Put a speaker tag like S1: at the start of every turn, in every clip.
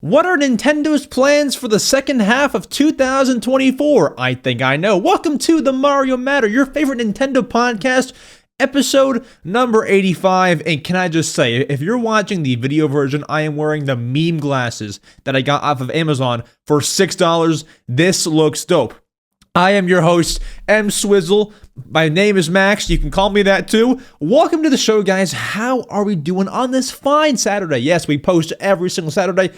S1: What are Nintendo's plans for the second half of 2024? I think I know. Welcome to the Mario Matter, your favorite Nintendo podcast, episode number 85. And can I just say, if you're watching the video version, I am wearing the meme glasses that I got off of Amazon for $6. This looks dope. I am your host, EmSwizzle. My name is Max. You can call me that too. Welcome to the show, guys. How are we doing on this fine Saturday? Yes, we post every single Saturday.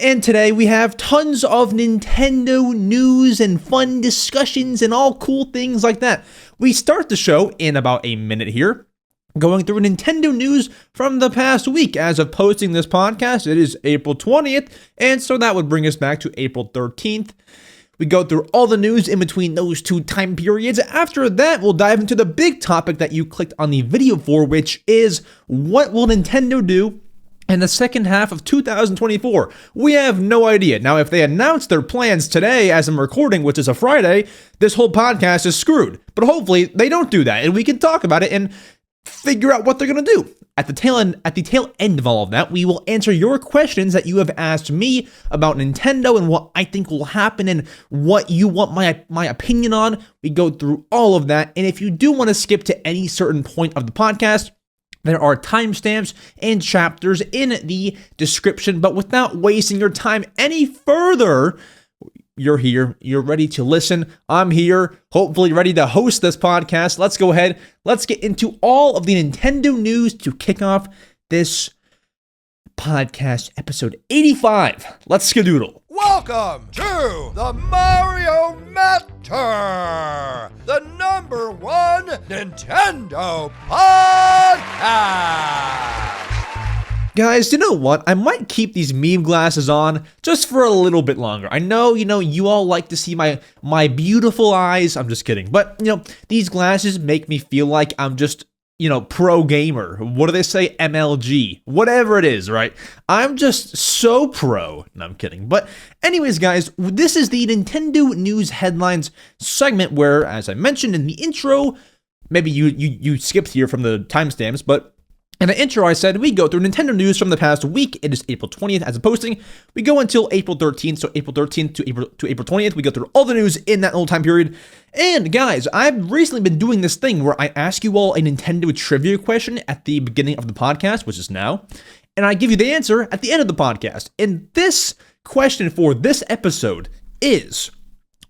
S1: And today we have tons of Nintendo news and fun discussions and all cool things like that. We start the show in about a minute here, going through Nintendo news from the past week. As of posting this podcast, it is April 20th, and so that would bring us back to April 13th. We go through all the news in between those two time periods. After that, we'll dive into the big topic that you clicked on the video for, which is what will Nintendo do in the second half of 2024? We have no idea. Now, if they announce their plans today as I'm recording, which is a Friday, this whole podcast is screwed. But hopefully they don't do that, and we can talk about it and figure out what they're going to do. At the tail end of all of that, we will answer your questions that you have asked me about Nintendo and what I think will happen and what you want my opinion on. We go through all of that. And if you do want to skip to any certain point of the podcast, there are timestamps and chapters in the description. But without wasting your time any further, you're here, you're ready to listen. I'm here, hopefully ready to host this podcast. Let's go ahead. Let's get into all of the Nintendo news to kick off this podcast, episode 85. Let's skedoodle.
S2: Welcome to the Mario Matter, the #1 Nintendo podcast.
S1: Guys, you know what? I might keep these meme glasses on just for a little bit longer. I know, you all like to see my beautiful eyes. I'm just kidding. But, these glasses make me feel like I'm just, pro gamer. What do they say? MLG. Whatever it is, right? I'm just so pro. No, I'm kidding. But anyways, guys, this is the Nintendo News Headlines segment where, as I mentioned in the intro, maybe you skipped here from the timestamps, but in the intro, I said we go through Nintendo news from the past week. It is April 20th as a posting. We go until April 13th, so April 13th to April 20th. We go through all the news in that little time period. And guys, I've recently been doing this thing where I ask you all a Nintendo trivia question at the beginning of the podcast, which is now, and I give you the answer at the end of the podcast. And this question for this episode is,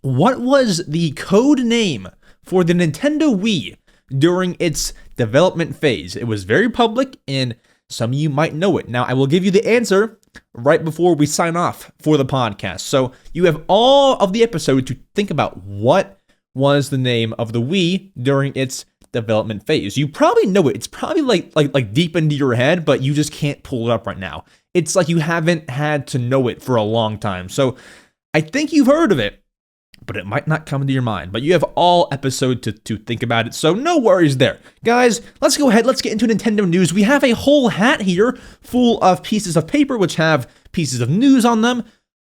S1: what was the code name for the Nintendo Wii during its development phase? It was very public, and some of you might know it. Now, I will give you the answer right before we sign off for the podcast. So you have all of the episode to think about what was the name of the Wii during its development phase. You probably know it. It's probably like deep into your head, but you just can't pull it up right now. It's like you haven't had to know it for a long time. So I think you've heard of it, but it might not come into your mind. But you have all episode to think about it, so no worries there. Guys, let's go ahead. Let's get into Nintendo news. We have a whole hat here full of pieces of paper which have pieces of news on them,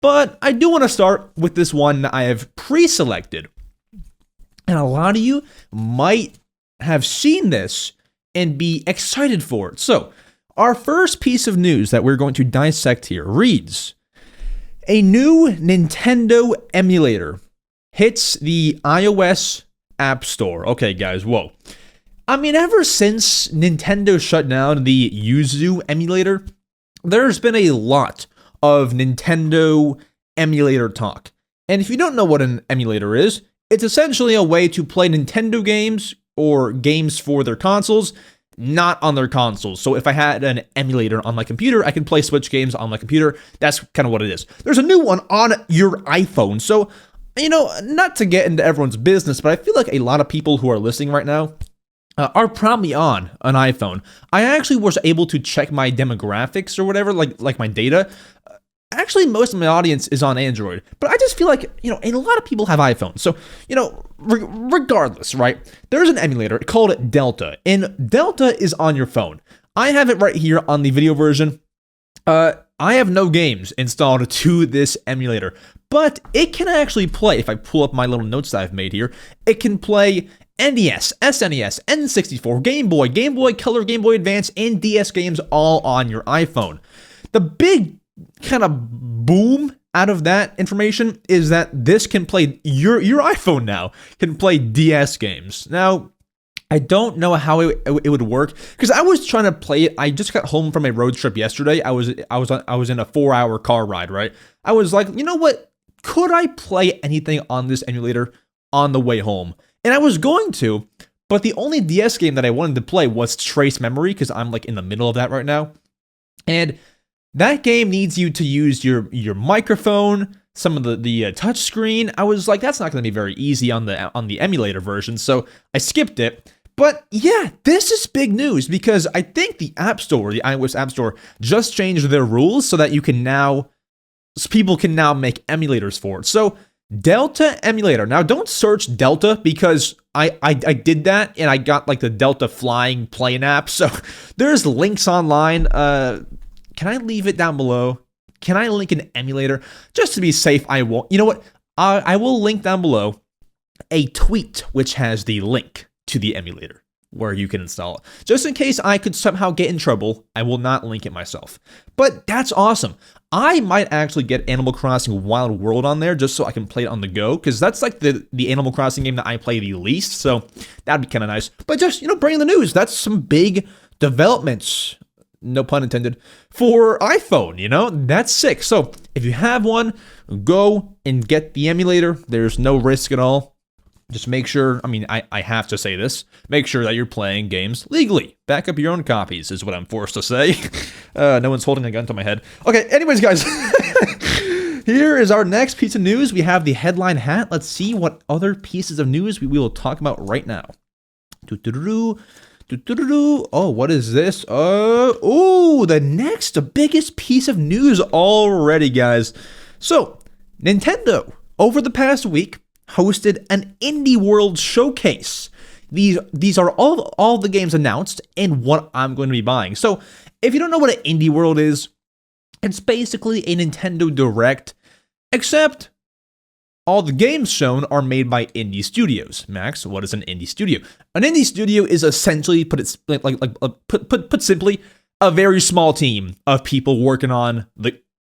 S1: but I do want to start with this one that I have pre-selected. And a lot of you might have seen this and be excited for it. So, our first piece of news that we're going to dissect here reads, a new Nintendo emulator hits the iOS App Store. Okay, guys, whoa. I mean, ever since Nintendo shut down the Yuzu emulator, there's been a lot of Nintendo emulator talk. And if you don't know what an emulator is, it's essentially a way to play Nintendo games or games for their consoles, not on their consoles. So if I had an emulator on my computer, I can play Switch games on my computer. That's kind of what it is. There's a new one on your iPhone. So, not to get into everyone's business, but I feel like a lot of people who are listening right now are probably on an iPhone. I actually was able to check my demographics or whatever, like my data. Actually, most of my audience is on Android, but I just feel like, a lot of people have iPhones. So, regardless, right? There's an emulator called Delta, and Delta is on your phone. I have it right here on the video version. I have no games installed to this emulator, but it can actually play, if I pull up my little notes that I've made here, it can play NES, SNES, N64, Game Boy Color, Game Boy Advance, and DS games all on your iPhone. The big kind of boom out of that information is that this can play, your iPhone now can play DS games. Now, I don't know how it would work because I was trying to play it. I just got home from a road trip yesterday. I was in a 4-hour car ride, right? I was like, you know what? Could I play anything on this emulator on the way home? And I was going to, but the only DS game that I wanted to play was Trace Memory because I'm like in the middle of that right now. And that game needs you to use your microphone, some of the touch screen. I was like, that's not going to be very easy on the emulator version, so I skipped it. But yeah, this is big news because I think the App Store, the iOS App Store, just changed their rules so that people can now make emulators for it. So Delta emulator. Now don't search Delta because I did that and I got like the Delta flying plane app. So there's links online. Can I leave it down below? Can I link an emulator? Just to be safe, I won't. You know what? I will link down below a tweet which has the link to the emulator where you can install it. Just in case I could somehow get in trouble, I will not link it myself. But that's awesome. I might actually get Animal Crossing Wild World on there just so I can play it on the go, because that's like the Animal Crossing game that I play the least, so that'd be kind of nice. But just, bringing the news, that's some big developments, no pun intended, for iPhone, that's sick. So if you have one, go and get the emulator. There's no risk at all. Just make sure, I have to say this, make sure that you're playing games legally. Back up your own copies is what I'm forced to say. No one's holding a gun to my head. Okay, anyways, guys, here is our next piece of news. We have the headline hat. Let's see what other pieces of news we will talk about right now. Oh, what is this? The next biggest piece of news already, guys. So, Nintendo, over the past week, hosted an Indie World showcase. These are all the games announced and what I'm going to be buying. So, if you don't know what an Indie World is, it's basically a Nintendo Direct, except all the games shown are made by indie studios. Max, what is an indie studio? An indie studio is essentially, put simply, a very small team of people working on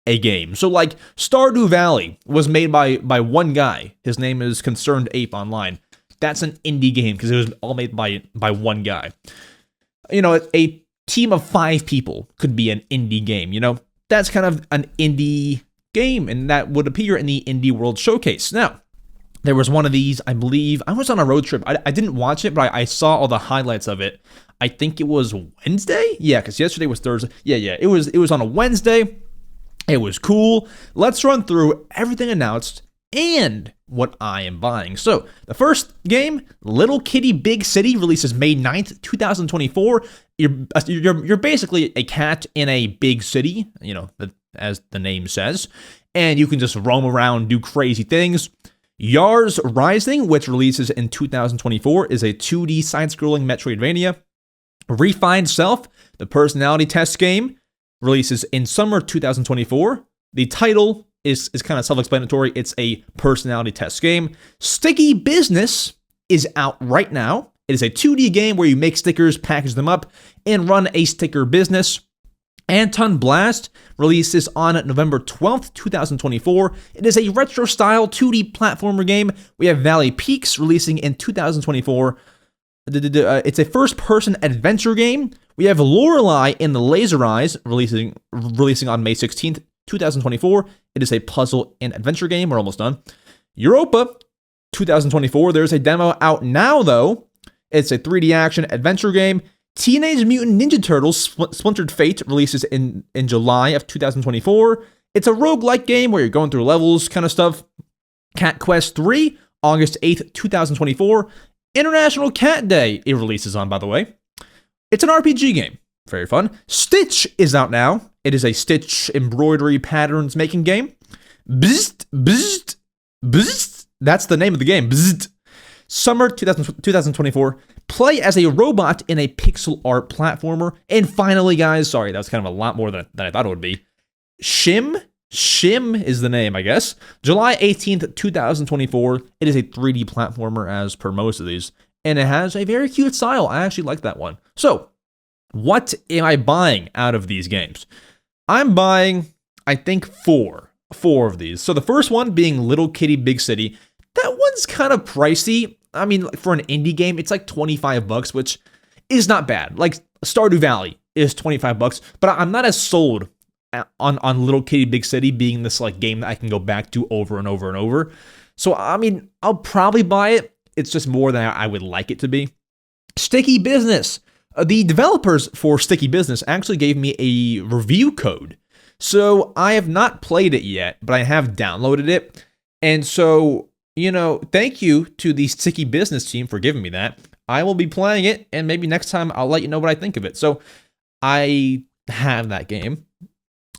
S1: a game. So like Stardew Valley was made by one guy. His name is Concerned Ape Online. That's an indie game because it was all made by one guy. A team of 5 people could be an indie game. That's kind of an indie game, and that would appear in the Indie World Showcase. Now, there was one of these, I believe, I was on a road trip. I didn't watch it, but I saw all the highlights of it. I think it was Wednesday? Yeah, because yesterday was Thursday. Yeah, it was on a Wednesday. It was cool. Let's run through everything announced and what I am buying. So, the first game, Little Kitty Big City, releases May 9th, 2024. You're basically a cat in a big city, as the name says, and you can just roam around, do crazy things. Yars Rising, which releases in 2024, is a 2D side-scrolling Metroidvania. Refined Self, the personality test game, releases in summer 2024. The title is kind of self-explanatory. It's a personality test game. Sticky Business is out right now. It is a 2D game where you make stickers, package them up, and run a sticker business. Anton Blast releases on November 12th, 2024. It is a retro-style 2D platformer game. We have Valley Peaks releasing in 2024. It's a first-person adventure game. We have Lorelei and the Laser Eyes releasing on May 16th, 2024. It is a puzzle and adventure game. We're almost done. Europa, 2024. There's a demo out now, though. It's a 3D action adventure game. Teenage Mutant Ninja Turtles Splintered Fate releases in July of 2024. It's a roguelike game where you're going through levels kind of stuff. Cat Quest 3, August 8th, 2024. International Cat Day, it releases on, by the way. It's an RPG game. Very fun. Stitch is out now. It is a Stitch embroidery patterns making game. Bzzzt, bzzzt, bzzzt. That's the name of the game. Bzzzt. Summer 2024. Play as a robot in a pixel art platformer. And finally, guys, sorry, that was kind of a lot more than I thought it would be. Shim is the name, I guess. July 18th, 2024. It is a 3D platformer as per most of these. And it has a very cute style. I actually like that one. So, what am I buying out of these games? I'm buying, I think, 4 4 of these. So the first one being Little Kitty Big City. That one's kind of pricey. I mean, for an indie game, it's like 25 bucks, which is not bad. Like Stardew Valley is 25 bucks, but I'm not as sold on Little Kitty Big City being this like game that I can go back to over and over and over. So I mean, I'll probably buy it. It's just more than I would like it to be. Sticky Business. The developers for Sticky Business actually gave me a review code. So I have not played it yet, but I have downloaded it. And so, you know, thank you to the Sticky Business team for giving me that. I will be playing it, and maybe next time I'll let you know what I think of it. So I have that game.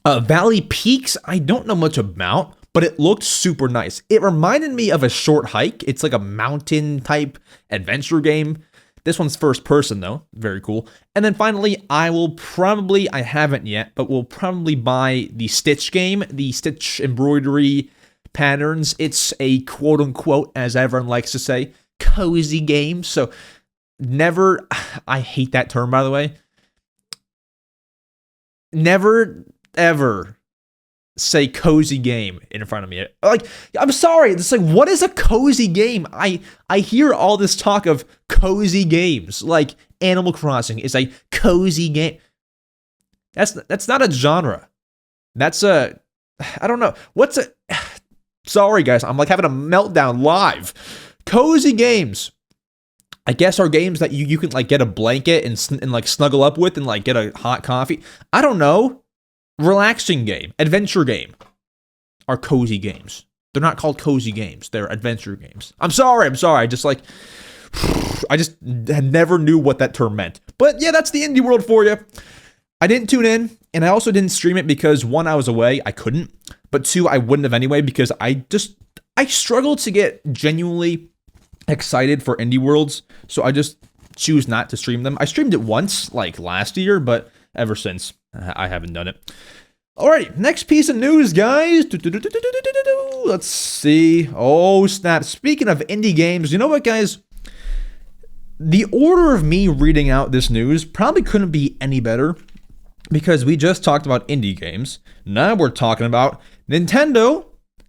S1: Valley Peaks, I don't know much about, but it looked super nice. It reminded me of a short hike. It's like a mountain type adventure game. This one's first person though, very cool. And then finally, I haven't yet, but will probably buy the Stitch game, the Stitch embroidery patterns. It's a quote unquote, as everyone likes to say, cozy game. So never, I hate that term by the way. Never ever say cozy game in front of me. Like, I'm sorry. It's like, what is a cozy game? I hear all this talk of cozy games, like Animal Crossing is a cozy game. That's not a genre. That's I don't know. Sorry guys, I'm like having a meltdown live. Cozy games, I guess, are games that you can like get a blanket and like snuggle up with and like get a hot coffee. I don't know. Relaxing game, adventure game are cozy games. They're not called cozy games. They're adventure games. I'm sorry. I just never knew what that term meant. But yeah, that's the indie world for you. I didn't tune in, and I also didn't stream it because 1, I was away. I couldn't. But 2, I wouldn't have anyway because I struggle to get genuinely excited for indie worlds. So I just choose not to stream them. I streamed it once, like last year, but ever since, I haven't done it. Alrighty, next piece of news, guys. Let's see. Oh, snap. Speaking of indie games, you know what, guys? The order of me reading out this news probably couldn't be any better because we just talked about indie games. Now we're talking about Nintendo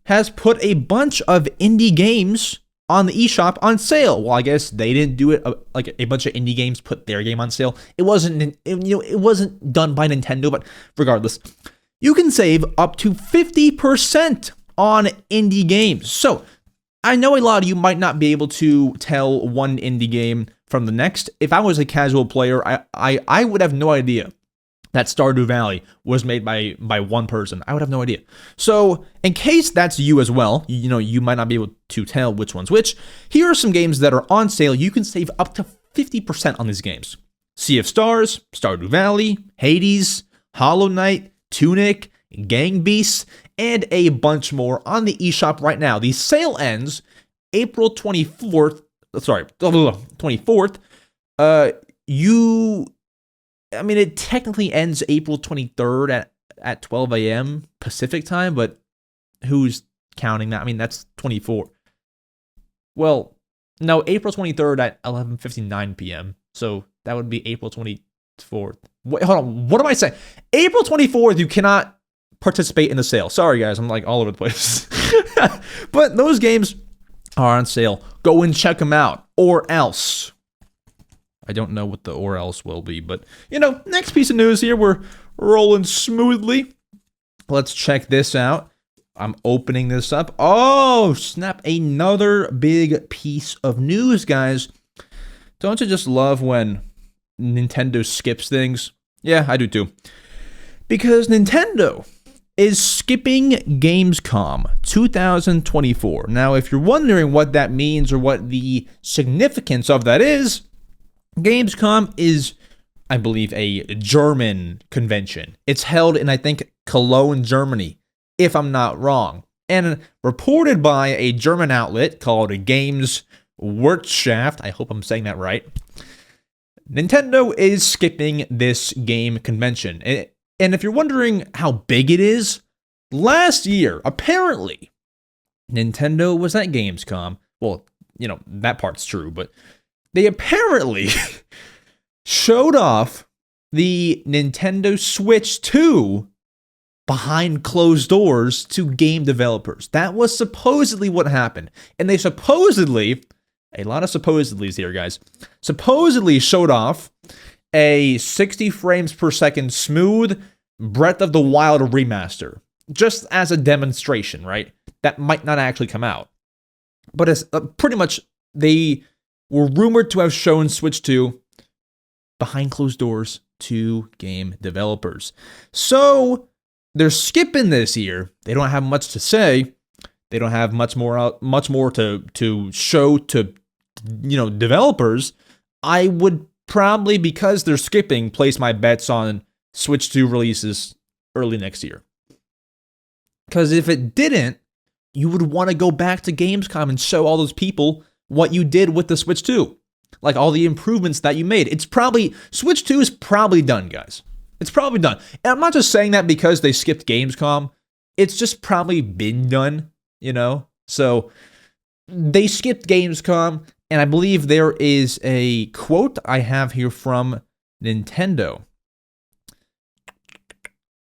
S1: has put a bunch of indie games on the eShop on sale. Well, I guess they didn't do it like a bunch of indie games put their game on sale. It wasn't done by Nintendo, but regardless, you can save up to 50% on indie games. So I know a lot of you might not be able to tell one indie game from the next. If I was a casual player, I would have no idea that Stardew Valley was made by one person. I would have no idea. So in case that's you as well, you might not be able to tell which one's which, here are some games that are on sale. You can save up to 50% on these games. Sea of Stars, Stardew Valley, Hades, Hollow Knight, Tunic, Gang Beasts, and a bunch more on the eShop right now. The sale ends April 24th. Sorry, 24th. It technically ends April 23rd at 12 a.m. Pacific time, but who's counting that? I mean, that's 24. Well, no, April 23rd at 11:59 p.m. So that would be April 24th. Wait, hold on. What am I saying? April 24th, you cannot participate in the sale. Sorry, guys. I'm like all over the place. But those games are on sale. Go and check them out. Or else. I don't know what the or else will be, but, next piece of news here. We're rolling smoothly. Let's check this out. I'm opening this up. Oh, snap. Another big piece of news, guys. Don't you just love when Nintendo skips things? Yeah, I do too. Because Nintendo is skipping Gamescom 2024. Now, if you're wondering what that means or what the significance of that is, Gamescom is, I believe, a German convention. It's held in, I think, Cologne, Germany, if I'm not wrong. And reported by a German outlet called Gameswirtschaft, I hope I'm saying that right, Nintendo is skipping this game convention. And if you're wondering how big it is, last year, apparently, Nintendo was at Gamescom. Well, that part's true, but they apparently showed off the Nintendo Switch 2 behind closed doors to game developers. That was supposedly what happened. And they supposedly, a lot of supposedlys here, guys, supposedly showed off a 60 frames per second smooth Breath of the Wild remaster, just as a demonstration, right? That might not actually come out. But it's pretty much, they were rumored to have shown Switch 2 behind closed doors to game developers. So they're skipping this year. They don't have much to say. They don't have much more to show to developers. I would probably, because they're skipping, place my bets on Switch 2 releases early next year. Because if it didn't, you would want to go back to Gamescom and show all those people what you did with the Switch 2. Like all the improvements that you made. Switch 2 is probably done, guys. It's probably done. And I'm not just saying that because they skipped Gamescom. It's just probably been done, So they skipped Gamescom, and I believe there is a quote I have here from Nintendo.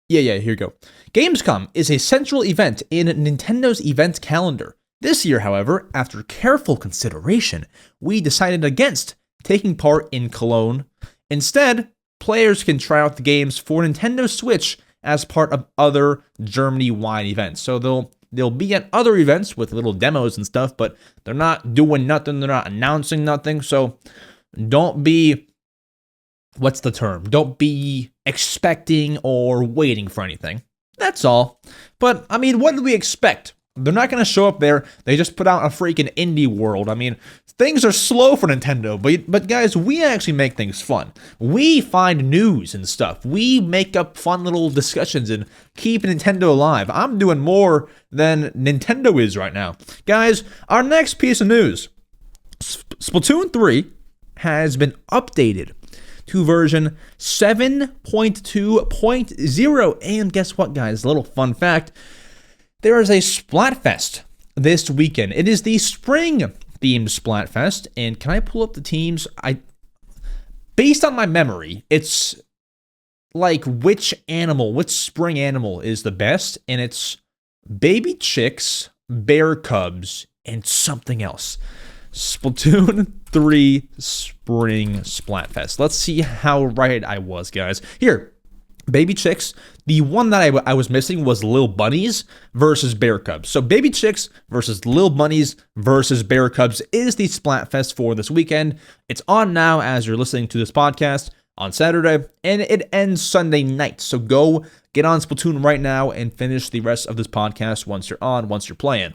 S1: Yeah, here you go. Gamescom is a central event in Nintendo's event calendar. This year, however, after careful consideration, we decided against taking part in Cologne. Instead, players can try out the games for Nintendo Switch as part of other Germany-wide events. So they'll be at other events with little demos and stuff, but they're not doing nothing. They're not announcing nothing. So don't be, what's the term? Don't be expecting or waiting for anything. That's all. But, what did we expect? They're not going to show up there. They just put out a freaking indie world. Things are slow for Nintendo, but guys, we actually make things fun. We find news and stuff. We make up fun little discussions and keep Nintendo alive. I'm doing more than Nintendo is right now. Guys, our next piece of news. Splatoon 3 has been updated to version 7.2.0. And guess what, guys? A little fun fact. There is a Splatfest this weekend. It is the spring-themed Splatfest. And can I pull up the teams? Based on my memory, it's like which spring animal is the best. And it's baby chicks, bear cubs, and something else. Splatoon 3 Spring Splatfest. Let's see how right I was, guys. Here, baby chicks. The one that I was missing was Lil Bunnies versus Bear Cubs. So baby chicks versus Lil Bunnies versus Bear Cubs is the Splatfest for this weekend. It's on now as you're listening to this podcast on Saturday, and it ends Sunday night. So go get on Splatoon right now and finish the rest of this podcast once you're playing.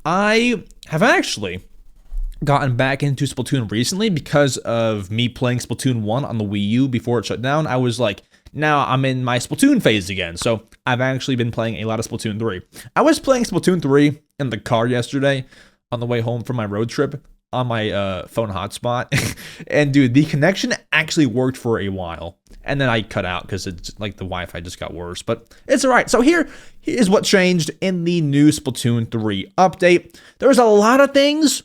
S1: I have actually gotten back into Splatoon recently because of me playing Splatoon 1 on the Wii U before it shut down. I was like, now I'm in my Splatoon phase again. So I've actually been playing a lot of Splatoon 3. I was playing Splatoon 3 in the car yesterday on the way home from my road trip on my phone hotspot. And dude, the connection actually worked for a while. And then I cut out because it's like the Wi-Fi just got worse. But it's all right. So here's what changed in the new Splatoon 3 update. There's a lot of things,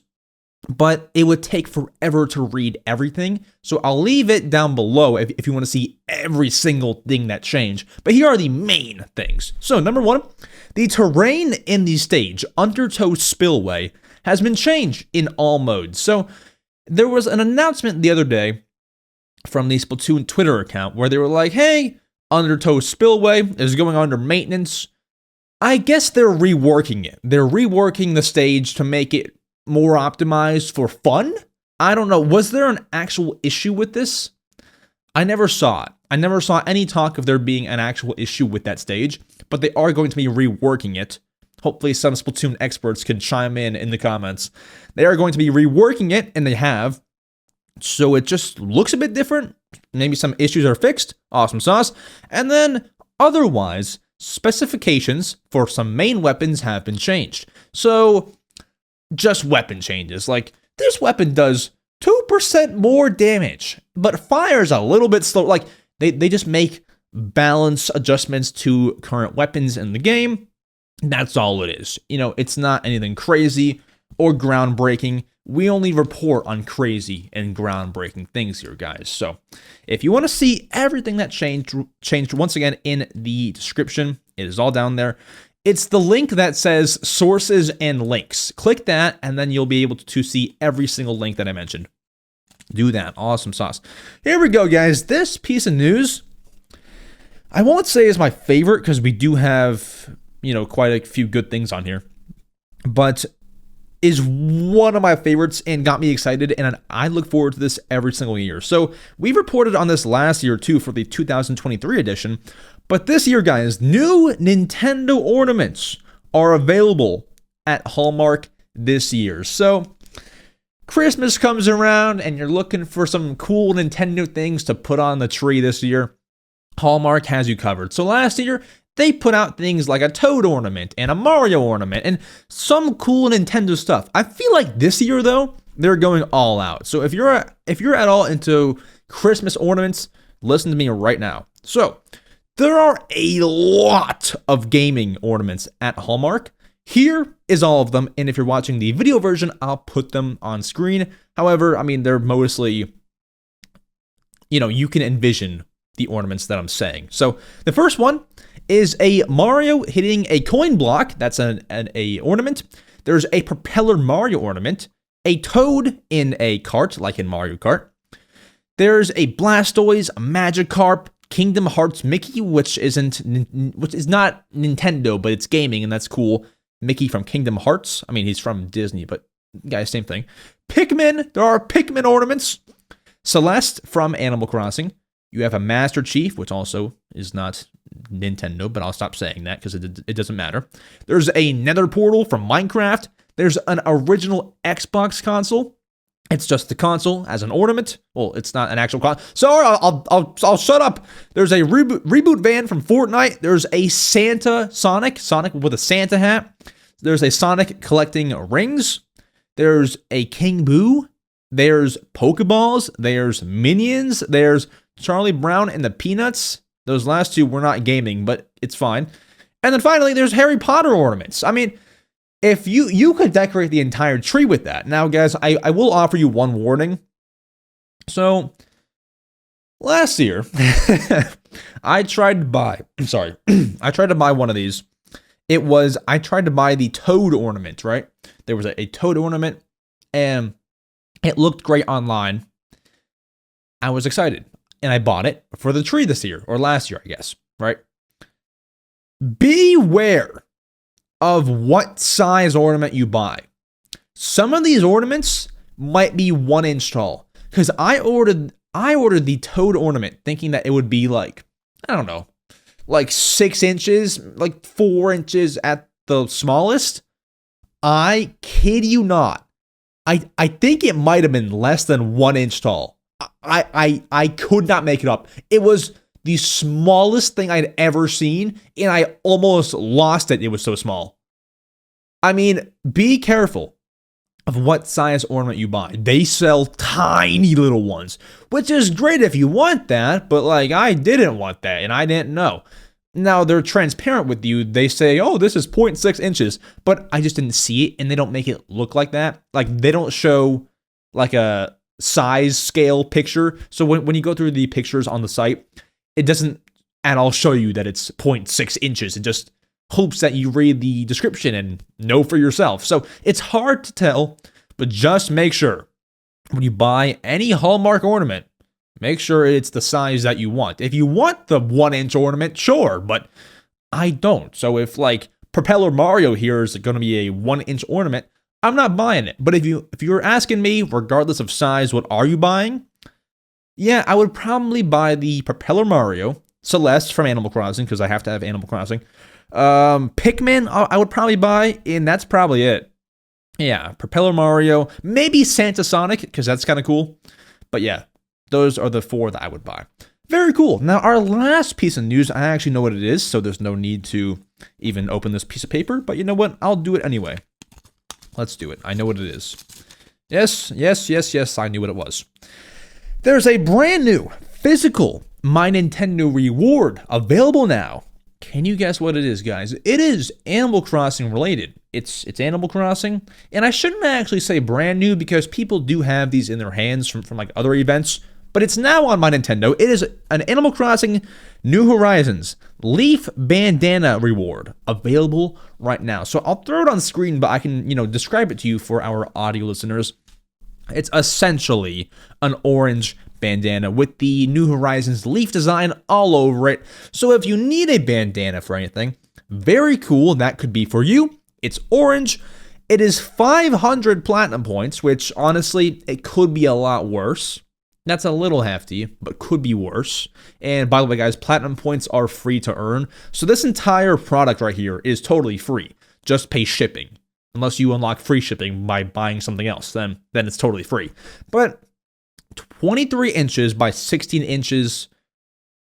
S1: but it would take forever to read everything. So I'll leave it down below if you want to see every single thing that changed. But here are the main things. So number one, the terrain in the stage, Undertow Spillway, has been changed in all modes. So there was an announcement the other day from the Splatoon Twitter account where they were like, hey, Undertow Spillway is going under maintenance. I guess they're reworking it. They're reworking the stage to make it more optimized for fun? I don't know. Was there an actual issue with this? I never saw it. I never saw any talk of there being an actual issue with that stage, but they are going to be reworking it. Hopefully some Splatoon experts can chime in the comments. They are going to be reworking it, and they have. So it just looks a bit different. Maybe some issues are fixed. Awesome sauce. And then otherwise, specifications for some main weapons have been changed. So just weapon changes. Like, this weapon does 2% more damage, but fires a little bit slow. Like, they just make balance adjustments to current weapons in the game. That's all it is. It's not anything crazy or groundbreaking. We only report on crazy and groundbreaking things here, guys. So if you want to see everything that changed once again in the description, It is all down there. It's the link that says sources and links. Click that, and then you'll be able to see every single link that I mentioned. Do that. Awesome sauce. Here we go, guys. This piece of news, I won't say is my favorite because we do have, quite a few good things on here, but is one of my favorites and got me excited, and I look forward to this every single year. So we reported on this last year too for the 2023 edition, but this year, guys, new Nintendo ornaments are available at Hallmark this year. So Christmas comes around and you're looking for some cool Nintendo things to put on the tree this year. Hallmark has you covered. So last year, they put out things like a Toad ornament and a Mario ornament and some cool Nintendo stuff. I feel like this year, though, they're going all out. So if you're at all into Christmas ornaments, listen to me right now. So there are a lot of gaming ornaments at Hallmark. Here is all of them, and if you're watching the video version, I'll put them on screen. However, I mean, they're mostly, you can envision the ornaments that I'm saying. So the first one is a Mario hitting a coin block. That's an ornament. There's a propeller Mario ornament, a Toad in a cart, like in Mario Kart. There's a Blastoise, a Magikarp, Kingdom Hearts Mickey, which is not Nintendo, but it's gaming, and that's cool. Mickey from Kingdom Hearts. I mean, he's from Disney, but guys, same thing. Pikmin. There are Pikmin ornaments. Celeste from Animal Crossing. You have a Master Chief, which also is not Nintendo, but I'll stop saying that because it doesn't matter. There's a Nether Portal from Minecraft. There's an original Xbox console. It's just the console as an ornament. Well, it's not an actual console. Sorry, I'll shut up. There's a reboot van from Fortnite. There's a Sonic with a Santa hat. There's a Sonic collecting rings. There's a King Boo. There's Pokeballs. There's Minions. There's Charlie Brown and the Peanuts. Those last two were not gaming, but it's fine. And then finally, there's Harry Potter ornaments. I mean, if you could decorate the entire tree with that. Now, guys, I will offer you one warning. So, last year, I tried to buy one of these. I tried to buy the Toad ornament, right? There was a Toad ornament, and it looked great online. I was excited, and I bought it for the tree this year, or last year, I guess, right? Beware of what size ornament you buy. Some of these ornaments might be 1 inch tall. Because I ordered the Toad ornament thinking that it would be like, I don't know, like 6 inches, like 4 inches at the smallest. I kid you not. I think it might have been less than 1 inch tall. I could not make it up. It was the smallest thing I'd ever seen, and I almost lost it. It was so small. I mean, be careful of what size ornament you buy. They sell tiny little ones, which is great if you want that, but like I didn't want that, and I didn't know. Now, they're transparent with you. They say, oh, this is 0.6 inches, but I just didn't see it, and they don't make it look like that. Like, they don't show like a size scale picture. So when you go through the pictures on the site, it doesn't at all show you that it's 0.6 inches. It just hopes that you read the description and know for yourself. So it's hard to tell, but just make sure when you buy any Hallmark ornament, make sure it's the size that you want. If you want the 1 inch ornament, sure, but I don't. So if like Propeller Mario here is going to be a 1 inch ornament, I'm not buying it. But if you're asking me, regardless of size, what are you buying? Yeah, I would probably buy the Propeller Mario, Celeste from Animal Crossing, because I have to have Animal Crossing. Pikmin, I would probably buy, and that's probably it. Yeah, Propeller Mario, maybe Santa Sonic, because that's kind of cool. But yeah, those are the 4 that I would buy. Very cool. Now, our last piece of news, I actually know what it is, so there's no need to even open this piece of paper. But you know what? I'll do it anyway. Let's do it. I know what it is. Yes, I knew what it was. There's a brand new physical MyNintendo reward available now. Can you guess what it is, guys? It is Animal Crossing related. It's Animal Crossing, and I shouldn't actually say brand new because people do have these in their hands from like other events, but it's now on MyNintendo. It is an Animal Crossing New Horizons Leaf Bandana reward available right now. So I'll throw it on screen, but I can, describe it to you for our audio listeners. It's essentially an orange bandana with the New Horizons leaf design all over it. So if you need a bandana for anything, very cool, that could be for you. It's orange. It is 500 platinum points, which honestly, it could be a lot worse. That's a little hefty, but could be worse. And by the way, guys, platinum points are free to earn. So this entire product right here is totally free. Just pay shipping. Unless you unlock free shipping by buying something else, then it's totally free. But 23 inches by 16 inches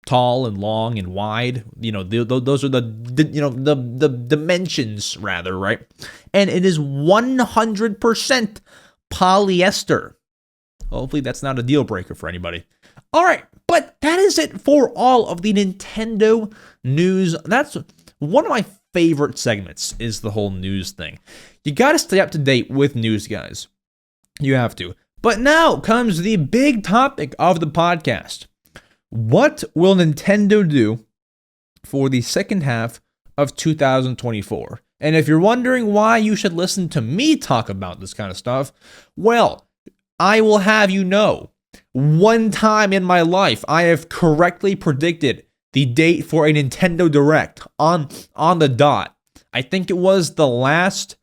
S1: tall and long and wide, those are the dimensions, rather, right? And it is 100% polyester. Hopefully that's not a deal breaker for anybody. All right, but that is it for all of the Nintendo news. That's one of my favorite segments, is the whole news thing. You gotta stay up to date with news, guys. You have to. But now comes the big topic of the podcast. What will Nintendo do for the second half of 2024? And if you're wondering why you should listen to me talk about this kind of stuff, well, I will have you know, one time in my life, I have correctly predicted the date for a Nintendo Direct on the dot. I think it was the last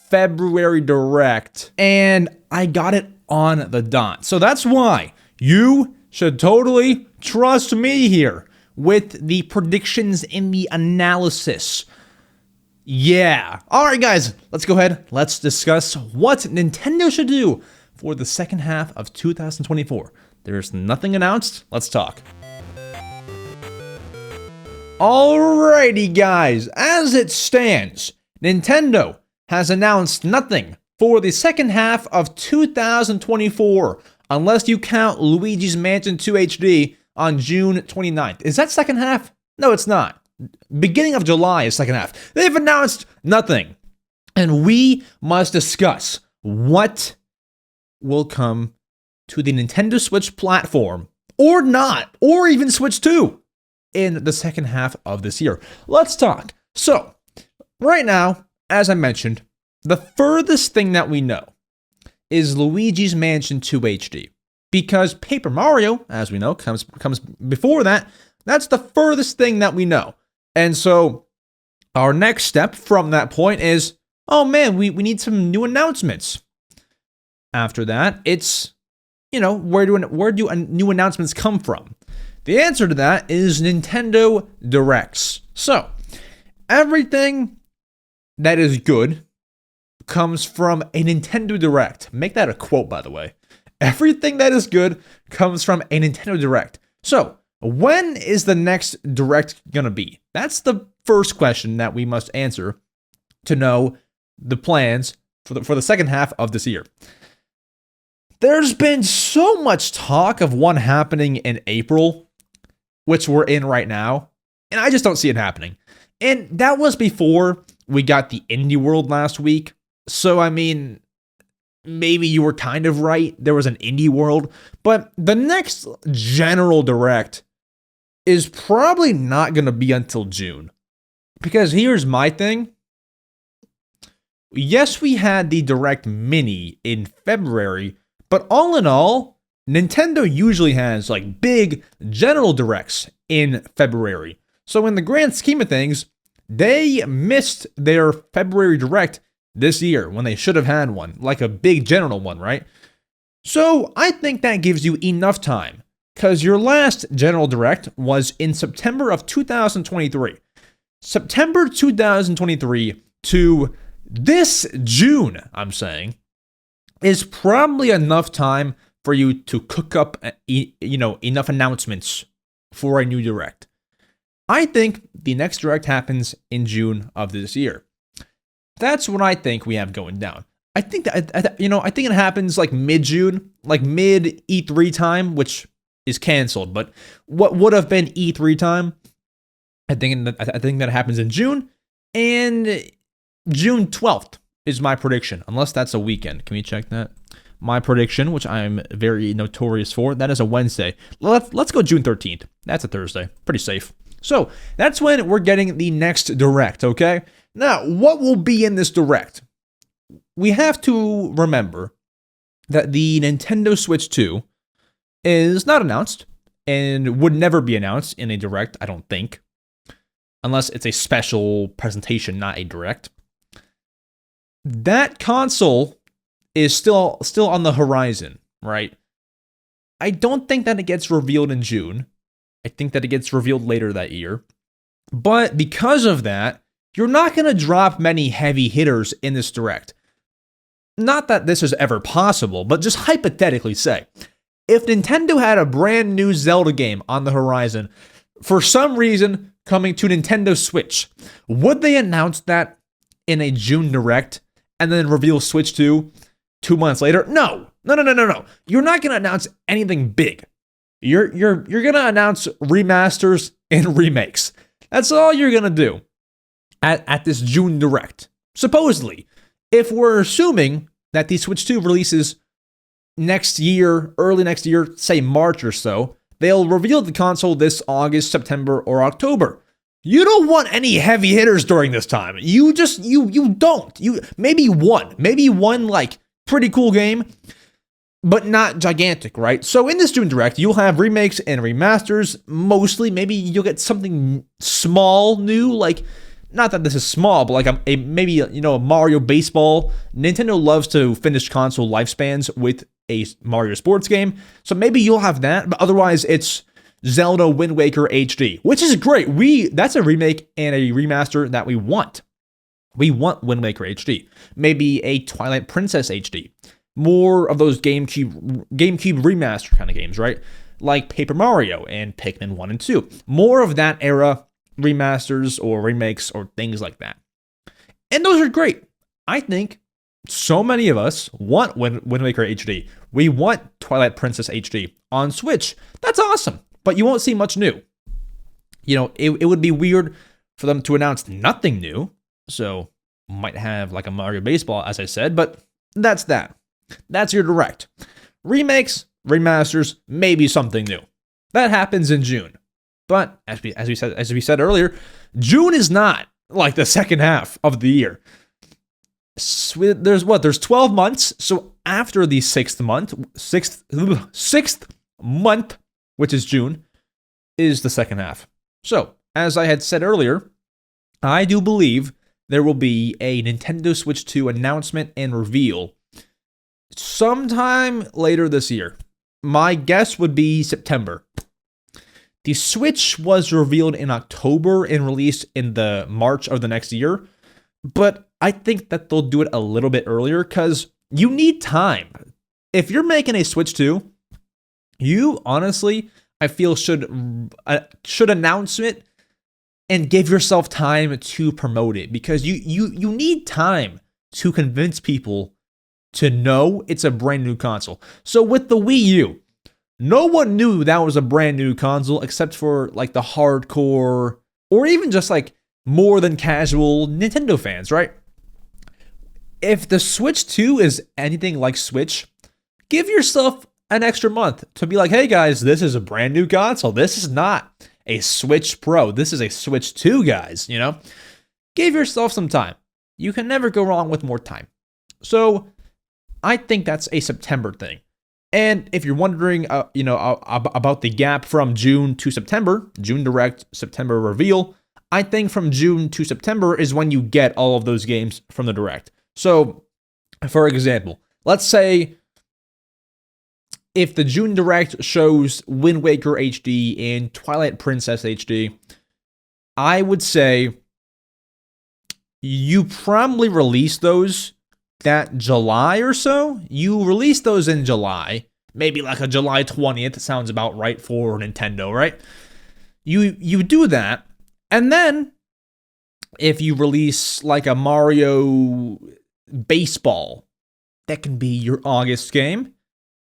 S1: February Direct, and I got it on the dot. So that's why you should totally trust me here with the predictions and the analysis. Yeah. All right, guys, let's go ahead. Let's discuss what Nintendo should do for the second half of 2024. There's nothing announced. Let's talk. Alrighty, guys, as it stands, Nintendo has announced nothing for the second half of 2024, unless you count Luigi's Mansion 2 HD on June 29th. Is that second half? No, it's not. Beginning of July is second half. They've announced nothing. And we must discuss what will come to the Nintendo Switch platform, or not, or even Switch 2, in the second half of this year. Let's talk. So, right now, as I mentioned, the furthest thing that we know is Luigi's Mansion 2 HD. Because Paper Mario, as we know, comes before that. That's the furthest thing that we know. And so, our next step from that point is, oh man, we need some new announcements. After that, it's, where do new announcements come from? The answer to that is Nintendo Directs. So, everything that is good comes from a Nintendo Direct. Make that a quote, by the way. Everything that is good comes from a Nintendo Direct. So, when is the next Direct gonna be? That's the first question that we must answer to know the plans for the second half of this year. There's been so much talk of one happening in April, which we're in right now, and I just don't see it happening. And that was before we got the Indie World last week. So, I mean, maybe you were kind of right. There was an Indie World. But the next general Direct is probably not going to be until June. Because here's my thing. Yes, we had the Direct Mini in February, but all in all, Nintendo usually has like big general Directs in February. So in the grand scheme of things, they missed their February Direct this year when they should have had one, like a big general one, right? So I think that gives you enough time, because your last general Direct was in September of 2023. September 2023 to this June, I'm saying, is probably enough time for you to cook up, enough announcements for a new Direct. I think the next Direct happens in June of this year. That's what I think we have going down. I think that, I think it happens like mid-June, like mid E3 time, which is canceled. But what would have been E3 time, I think that happens in June, and June 12th is my prediction, unless that's a weekend. Can we check that? my prediction, which I'm very notorious for, that is a Wednesday. Let's go June 13th. That's a Thursday. Pretty safe. So that's when we're getting the next Direct, okay? Now, what will be in this Direct? We have to remember that the Nintendo Switch 2 is not announced and would never be announced in a Direct, I don't think. Unless it's a special presentation, not a Direct. That console is still on the horizon, right? I don't think that it gets revealed in June. I think that it gets revealed later that year. But because of that, you're not going to drop many heavy hitters in this Direct. Not that this is ever possible, but just hypothetically say, if Nintendo had a brand new Zelda game on the horizon, for some reason coming to Nintendo Switch, would they announce that in a June Direct and then reveal Switch 2 2 months later? No. You're not going to announce anything big. You're going to announce remasters and remakes. That's all you're going to do at this June Direct. Supposedly, if we're assuming that the Switch 2 releases next year, early next year, say March or so, they'll reveal the console this August, September, or October. You don't want any heavy hitters during this time. You don't. Maybe one like pretty cool game, but not gigantic, right? So in this June Direct, you'll have remakes and remasters, mostly. Maybe you'll get something small new, like, not that this is small, but like maybe a Mario Baseball. Nintendo loves to finish console lifespans with a Mario sports game, so maybe you'll have that, but otherwise it's Zelda Wind Waker HD, which is great. That's a remake and a remaster that we want. We want Wind Waker HD. Maybe a Twilight Princess HD. More of those GameCube remaster kind of games, right? Like Paper Mario and Pikmin 1 and 2. More of that era remasters or remakes or things like that. And those are great. I think so many of us want Wind Waker HD. We want Twilight Princess HD on Switch. That's awesome. But you won't see much new. It would be weird for them to announce nothing new. So, might have like a Mario Baseball, as I said, but that's that. That's your Direct. Remakes, remasters, maybe something new. That happens in June. But as we said earlier, June is not like the second half of the year. There's 12 months. So after the sixth month, which is June, is the second half. So, as I had said earlier, I do believe there will be a Nintendo Switch 2 announcement and reveal sometime later this year. My guess would be September. The Switch was revealed in October and released in the March of the next year, but I think that they'll do it a little bit earlier because you need time. If you're making a Switch 2, you honestly, I feel, should announce it and give yourself time to promote it, because you need time to convince people to know it's a brand new console. So with the Wii U, no one knew that was a brand new console except for like the hardcore or even just like more than casual Nintendo fans, right? If the Switch 2 is anything like Switch, give yourself an extra month to be like, hey guys, this is a brand new console. This is not a Switch Pro. This is a Switch 2, guys, Give yourself some time. You can never go wrong with more time. So I think that's a September thing. And if you're wondering, about the gap from June to September, June Direct, September reveal, I think from June to September is when you get all of those games from the Direct. So, for example, let's say if the June Direct shows Wind Waker HD and Twilight Princess HD, I would say you probably release those that July or so. You release those in July, maybe like a July 20th, sounds about right for Nintendo, right? You do that, and then if you release like a Mario Baseball, that can be your August game.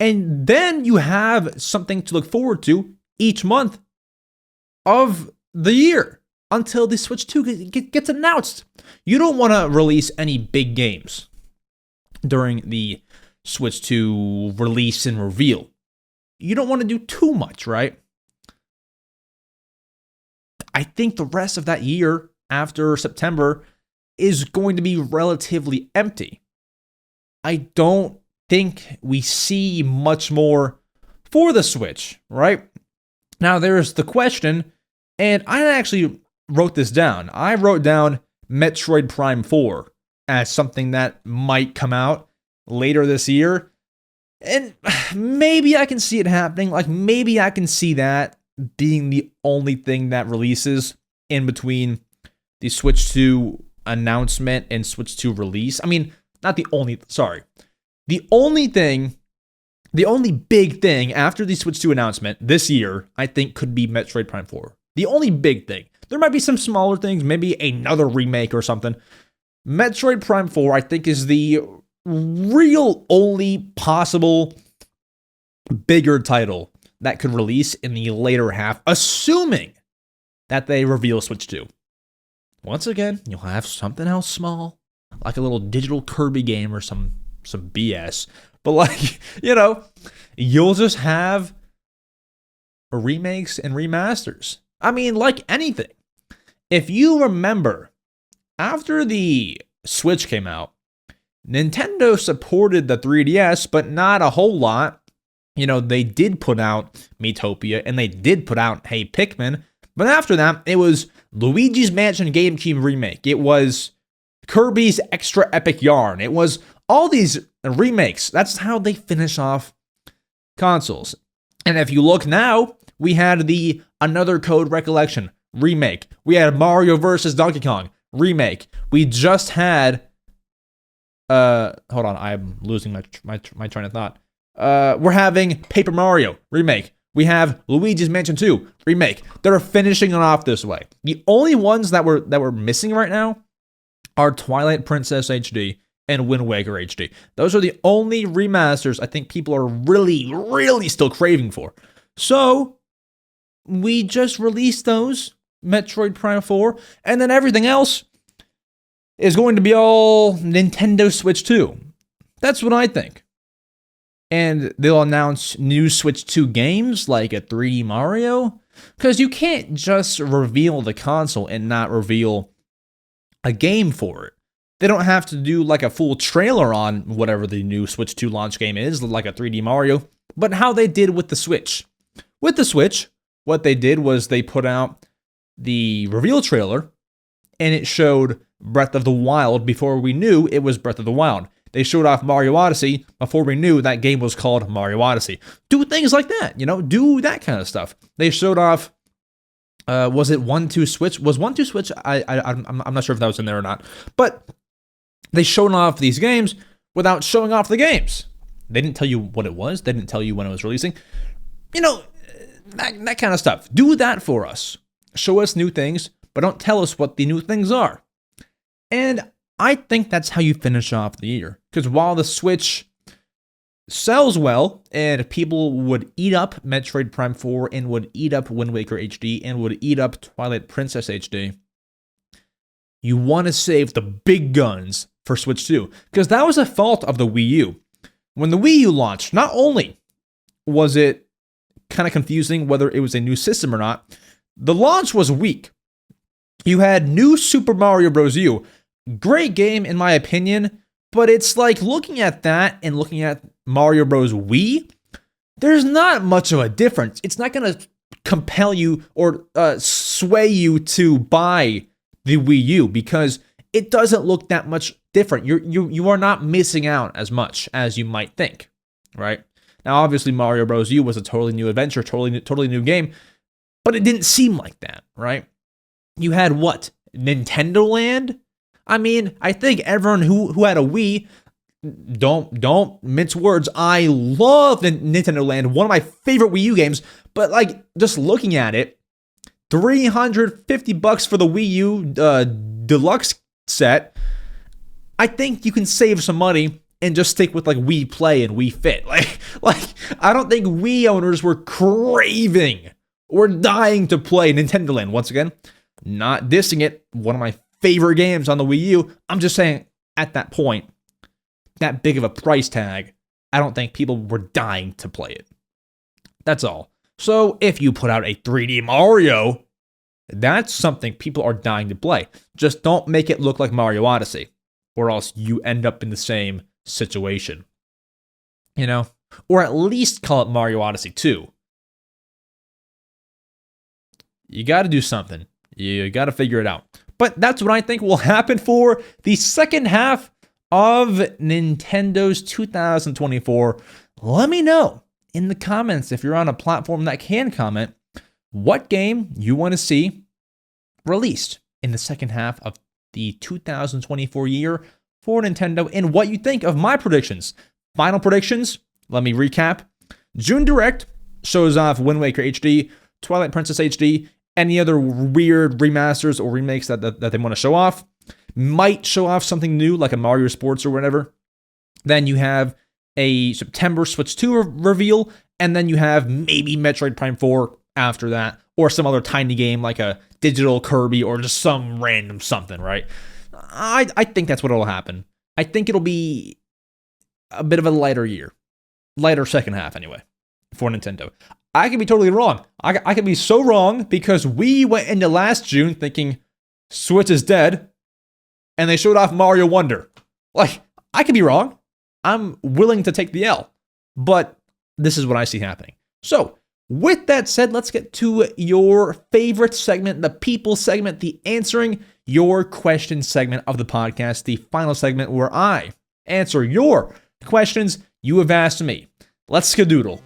S1: And then you have something to look forward to each month of the year until the Switch 2 gets announced. You don't want to release any big games during the Switch 2 release and reveal. You don't want to do too much, right? I think the rest of that year after September is going to be relatively empty. I don't think we see much more for the Switch, right? Now there's the question, and I actually wrote this down. I wrote down Metroid Prime 4 as something that might come out later this year. And maybe I can see it happening. Like, maybe I can see that being the only thing that releases in between the Switch 2 announcement and Switch 2 release. I mean, not the only, sorry. The only big thing after the Switch 2 announcement this year, I think could be Metroid Prime 4. The only big thing. There might be some smaller things, maybe another remake or something. Metroid Prime 4, I think, is the real only possible bigger title that could release in the later half, assuming that they reveal Switch 2. Once again, you'll have something else small, like a little digital Kirby game or some BS. But like, you know, you'll just have remakes and remasters. I mean, like anything. If you remember, after the Switch came out, Nintendo supported the 3DS, but not a whole lot. You know, they did put out Miitopia, and they did put out Hey Pikmin, but after that, it was Luigi's Mansion GameCube remake. It was Kirby's Extra Epic Yarn. It was all these remakes. That's how they finish off consoles. And if you look now, we had the Another Code Recollection remake. We had Mario vs. Donkey Kong remake. We just had hold on, I'm losing my train of thought. We're having Paper Mario remake. We have Luigi's Mansion 2 remake. They're finishing it off this way. The only ones that we're missing right now are Twilight Princess HD and Wind Waker HD. Those are the only remasters I think people are really still craving for. So we just released those, Metroid Prime 4, and then everything else is going to be all Nintendo Switch 2. That's what I think. And they'll announce new Switch 2 games like a 3D Mario, because you can't just reveal the console and not reveal a game for it. They don't have to do like a full trailer on whatever the new Switch 2 launch game is, like a 3D Mario, but how they did with the Switch. With the Switch, what they did was they put out the reveal trailer, and it showed Breath of the Wild before we knew it was Breath of the Wild. They showed off Mario Odyssey before we knew that game was called Mario Odyssey. Do things like that, you know, do that kind of stuff. They showed off, was it 1-2 Switch? Was 1-2 Switch? I'm not sure if that was in there or not. But they showed off these games without showing off the games. They didn't tell you what it was. They didn't tell you when it was releasing. You know, that kind of stuff. Do that for us. Show us new things, but don't tell us what the new things are. And I think that's how you finish off the year. Because while the Switch sells well, and people would eat up Metroid Prime 4, and would eat up Wind Waker HD, and would eat up Twilight Princess HD, you want to save the big guns for Switch 2. Because that was a fault of the Wii U. When the Wii U launched, not only was it kind of confusing whether it was a new system or not, the launch was weak. You had New Super Mario Bros. U. Great game, in my opinion, but it's like looking at that and looking at Mario Bros. Wii, there's not much of a difference. It's not going to compel you or sway you to buy the Wii U because it doesn't look that much different. You are not missing out as much as you might think, right? Now, obviously, Mario Bros. U was a totally new adventure, totally new game, but it didn't seem like that, right? You had what? Nintendo Land? I mean, I think everyone who had a Wii, don't mince words. I love Nintendo Land, one of my favorite Wii U games. But like, just looking at it, $350 for the Wii U deluxe set. I think you can save some money and just stick with like Wii Play and Wii Fit. Like I don't think Wii owners were craving or dying to play Nintendo Land. Once again, not dissing it. One of my favorite games on the Wii U. I'm just saying, at that point, that big of a price tag I don't think people were dying to play it. That's all. So if you put out a 3D Mario, that's something people are dying to play. Just don't make it look like Mario Odyssey, or else you end up in the same situation. You know? Or at least call it Mario Odyssey 2. You got to do something. You got to figure it out. But that's what I think will happen for the second half of Nintendo's 2024. Let me know in the comments, if you're on a platform that can comment, what game you want to see released in the second half of the 2024 year for Nintendo, and what you think of my predictions. Final predictions, let me recap. June Direct shows off Wind Waker HD, Twilight Princess HD, any other weird remasters or remakes that they want to show off. Might show off something new like a Mario Sports or whatever. Then you have a September Switch 2 reveal, and then you have maybe Metroid Prime 4 after that, or some other tiny game like a digital Kirby or just some random something, right? I think that's what will happen. I think it'll be a bit of a lighter year. Lighter second half, anyway, for Nintendo. I could be totally wrong. I could be so wrong because we went into last June thinking Switch is dead, and they showed off Mario Wonder. Like, I could be wrong. I'm willing to take the L, but this is what I see happening. So, with that said, let's get to your favorite segment, the people segment, the answering your question segment of the podcast, the final segment where I answer your questions you have asked me. Let's skadoodle.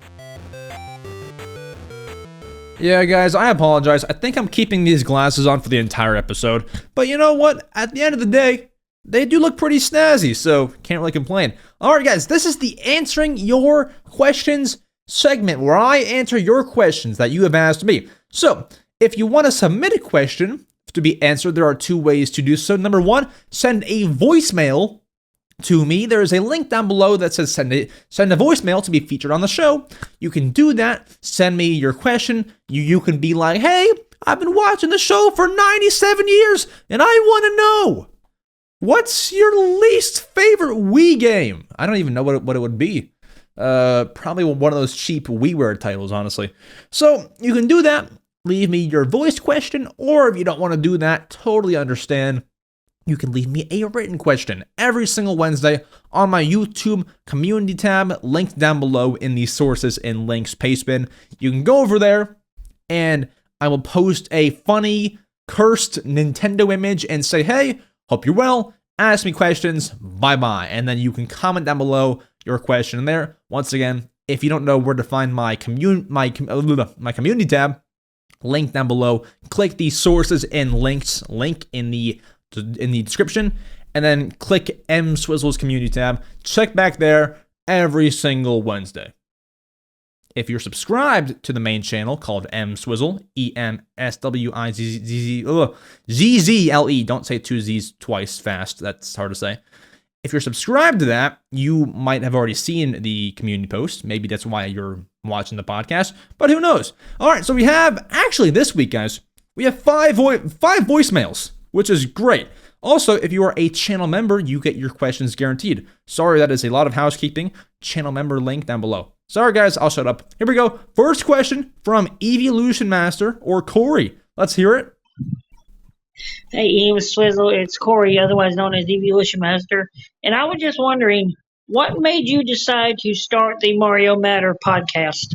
S1: Yeah, guys, I apologize. I think I'm keeping these glasses on for the entire episode, but you know what? At the end of the day, they do look pretty snazzy, so can't really complain. All right, guys, this is the answering your questions segment where I answer your questions that you have asked me. So, if you want to submit a question to be answered, there are two ways to do so. Number one, send a voicemail to me. There is a link down below that says send a voicemail to be featured on the show. You can do that. Send me your question. You can be like, hey, I've been watching the show for 97 years, and I want to know, what's your least favorite Wii game? I don't even know what it would be. Probably one of those cheap WiiWare titles, honestly. So you can do that. Leave me your voice question, or if you don't want to do that, totally understand. You can leave me a written question every single Wednesday on my YouTube community tab, linked down below in the sources and links pastebin. You can go over there, and I will post a funny, cursed Nintendo image and say, hey, hope you're well, ask me questions, bye-bye. And then you can comment down below your question there. Once again, if you don't know where to find my community tab, link down below. Click the sources and links link in the description, and then click EmSwizzle's community tab. Check back there every single Wednesday. If you're subscribed to the main channel called EmSwizzle, EmSwizzle, don't say two Z's twice fast, that's hard to say. If you're subscribed to that, you might have already seen the community post. Maybe that's why you're watching the podcast, but who knows? All right, so we have, actually this week, guys, we have five voicemails, which is great. Also, if you are a channel member, you get your questions guaranteed. Sorry, that is a lot of housekeeping. Channel member link down below. Sorry, guys, I'll shut up. Here we go. First question from Evolution Master, or Corey. Let's hear it.
S3: Hey, EmSwizzle, it's Corey, otherwise known as Evolution Master. And I was just wondering, what made you decide to start the Mario Matter podcast?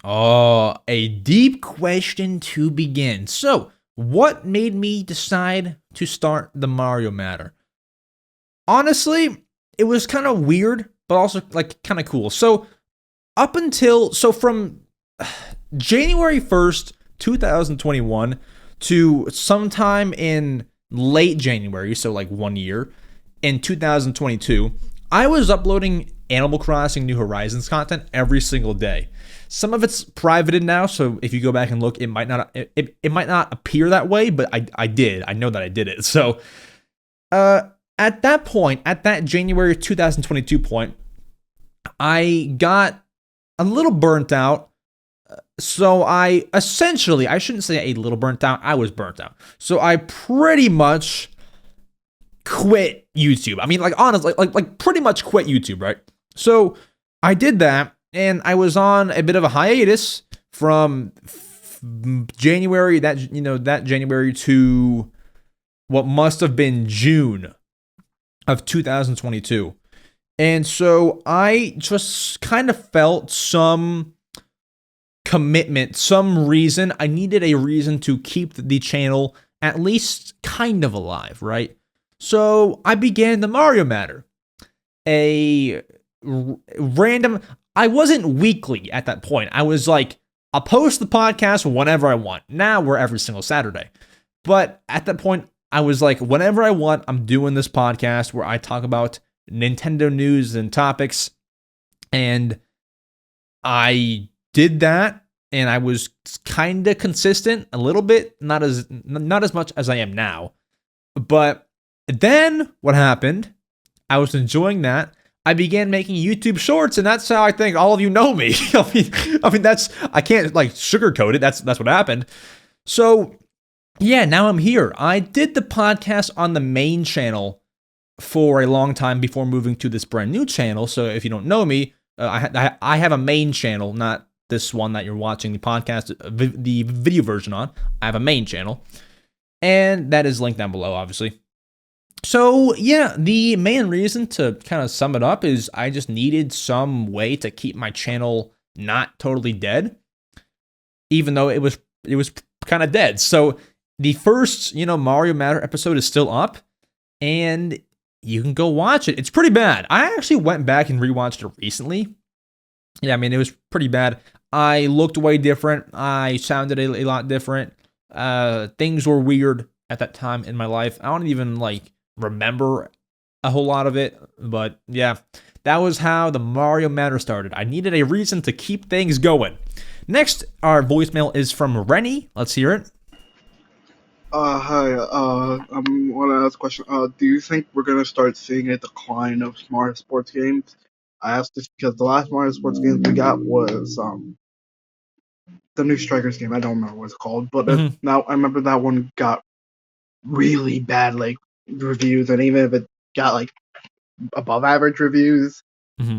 S1: Oh, a deep question to begin. So, what made me decide to start the Mario Matter? Honestly, it was kind of weird, but also like kind of cool. So, from January 1st, 2021 to sometime in late January, so like 1 year, in 2022, I was uploading Animal Crossing New Horizons content every single day. Some of it's privated now, so if you go back and look, it might not appear that way, but I did. I know that I did it. So at that point, at that January 2022 point, I got a little burnt out. So I shouldn't say a little burnt out, I was burnt out. So I pretty much quit YouTube. I mean, like honestly, like pretty much quit YouTube, right? So I did that, and I was on a bit of a hiatus from January, that January to what must have been June of 2022. And so I just kind of felt some commitment, some reason. I needed a reason to keep the channel at least kind of alive, right? So I began the Mario Matter. A random, I wasn't weekly at that point. I was like, I'll post the podcast whenever I want. Now we're every single Saturday. But at that point, I was like, whenever I want, I'm doing this podcast where I talk about Nintendo news and topics. And I did that, and I was kind of consistent a little bit, not as much as I am now. But then what happened? I was enjoying that. I began making YouTube shorts, and that's how I think all of you know me. I mean, I can't like sugarcoat it. That's what happened. So yeah, now I'm here. I did the podcast on the main channel for a long time before moving to this brand new channel. So if you don't know me, I have a main channel, not this one that you're watching the podcast, the video version on. I have a main channel, and that is linked down below, obviously. So yeah, the main reason, to kind of sum it up, is I just needed some way to keep my channel not totally dead, even though it was kind of dead. So the first, Mario Matter episode is still up, and you can go watch it. It's pretty bad. I actually went back and rewatched it recently. Yeah, I mean, it was pretty bad. I looked way different. I sounded a lot different. Things were weird at that time in my life. I don't even remember a whole lot of it, but yeah, that was how the Mario Matter started. I needed a reason to keep things going. Next, our voicemail is from Rennie. Let's hear it.
S4: Hi, I want to ask a question. Do you think we're going to start seeing a decline of Mario sports games? I asked this because the last Mario sports games we got was, the new Strikers game. I don't remember what it's called, but now I remember that one got really bad, reviews, and even if it got, above average reviews,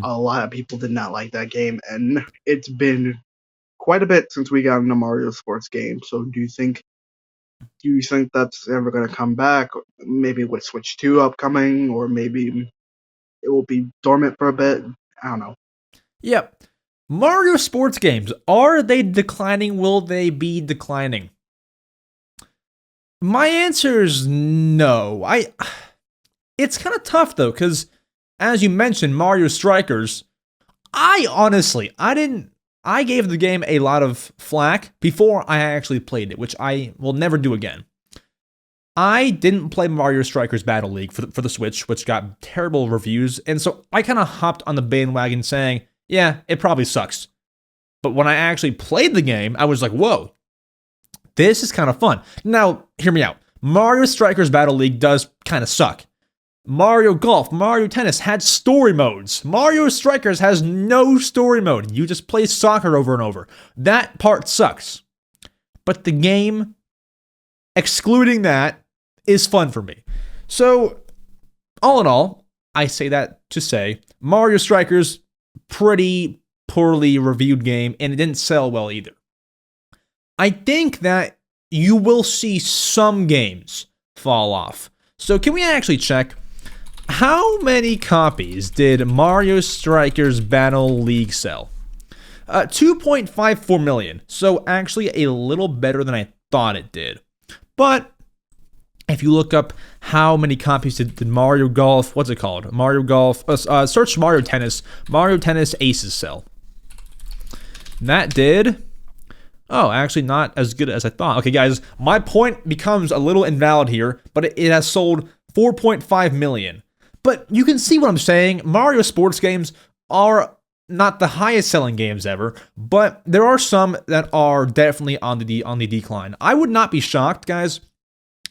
S4: a lot of people did not like that game, and it's been quite a bit since we got into Mario sports game. So do you think that's ever going to come back? Maybe with Switch 2 upcoming, or maybe it will be dormant for a bit? I don't know.
S1: Yep. Mario sports games, are they declining? Will they be declining? My answer is no. It's kind of tough though, because as you mentioned, Mario Strikers, I gave the game a lot of flack before I actually played it, which I will never do again. I didn't play Mario Strikers Battle League for the Switch, which got terrible reviews, and so I kind of hopped on the bandwagon saying, yeah, it probably sucks. But when I actually played the game, I was like, whoa, this is kind of fun. Now, hear me out. Mario Strikers Battle League does kind of suck. Mario Golf, Mario Tennis had story modes. Mario Strikers has no story mode. You just play soccer over and over. That part sucks. But the game, excluding that, is fun for me. So, all in all, I say that to say, Mario Strikers, pretty poorly reviewed game, and it didn't sell well either. I think that you will see some games fall off. So can we actually check? How many copies did Mario Strikers Battle League sell? 2.54 million. So actually a little better than I thought it did. But if you look up how many copies did Mario Golf, what's it called? Mario Golf, search Mario Tennis. Mario Tennis Aces sell. That did, actually not as good as I thought. Okay, guys, my point becomes a little invalid here, but it has sold 4.5 million. But you can see what I'm saying. Mario sports games are not the highest selling games ever, but there are some that are definitely on the decline. I would not be shocked, guys,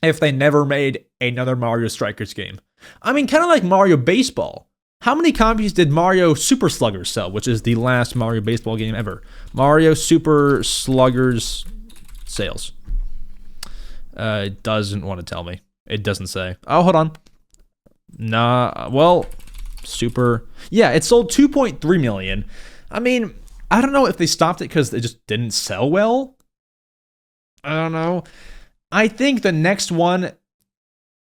S1: if they never made another Mario Strikers game. I mean, kind of like Mario Baseball. How many copies did Mario Super Sluggers sell, which is the last Mario Baseball game ever? Mario Super Sluggers sales. It doesn't want to tell me. It doesn't say. Oh, hold on. Nah, well, super. Yeah, it sold 2.3 million. I mean, I don't know if they stopped it because it just didn't sell well. I don't know. I think the next one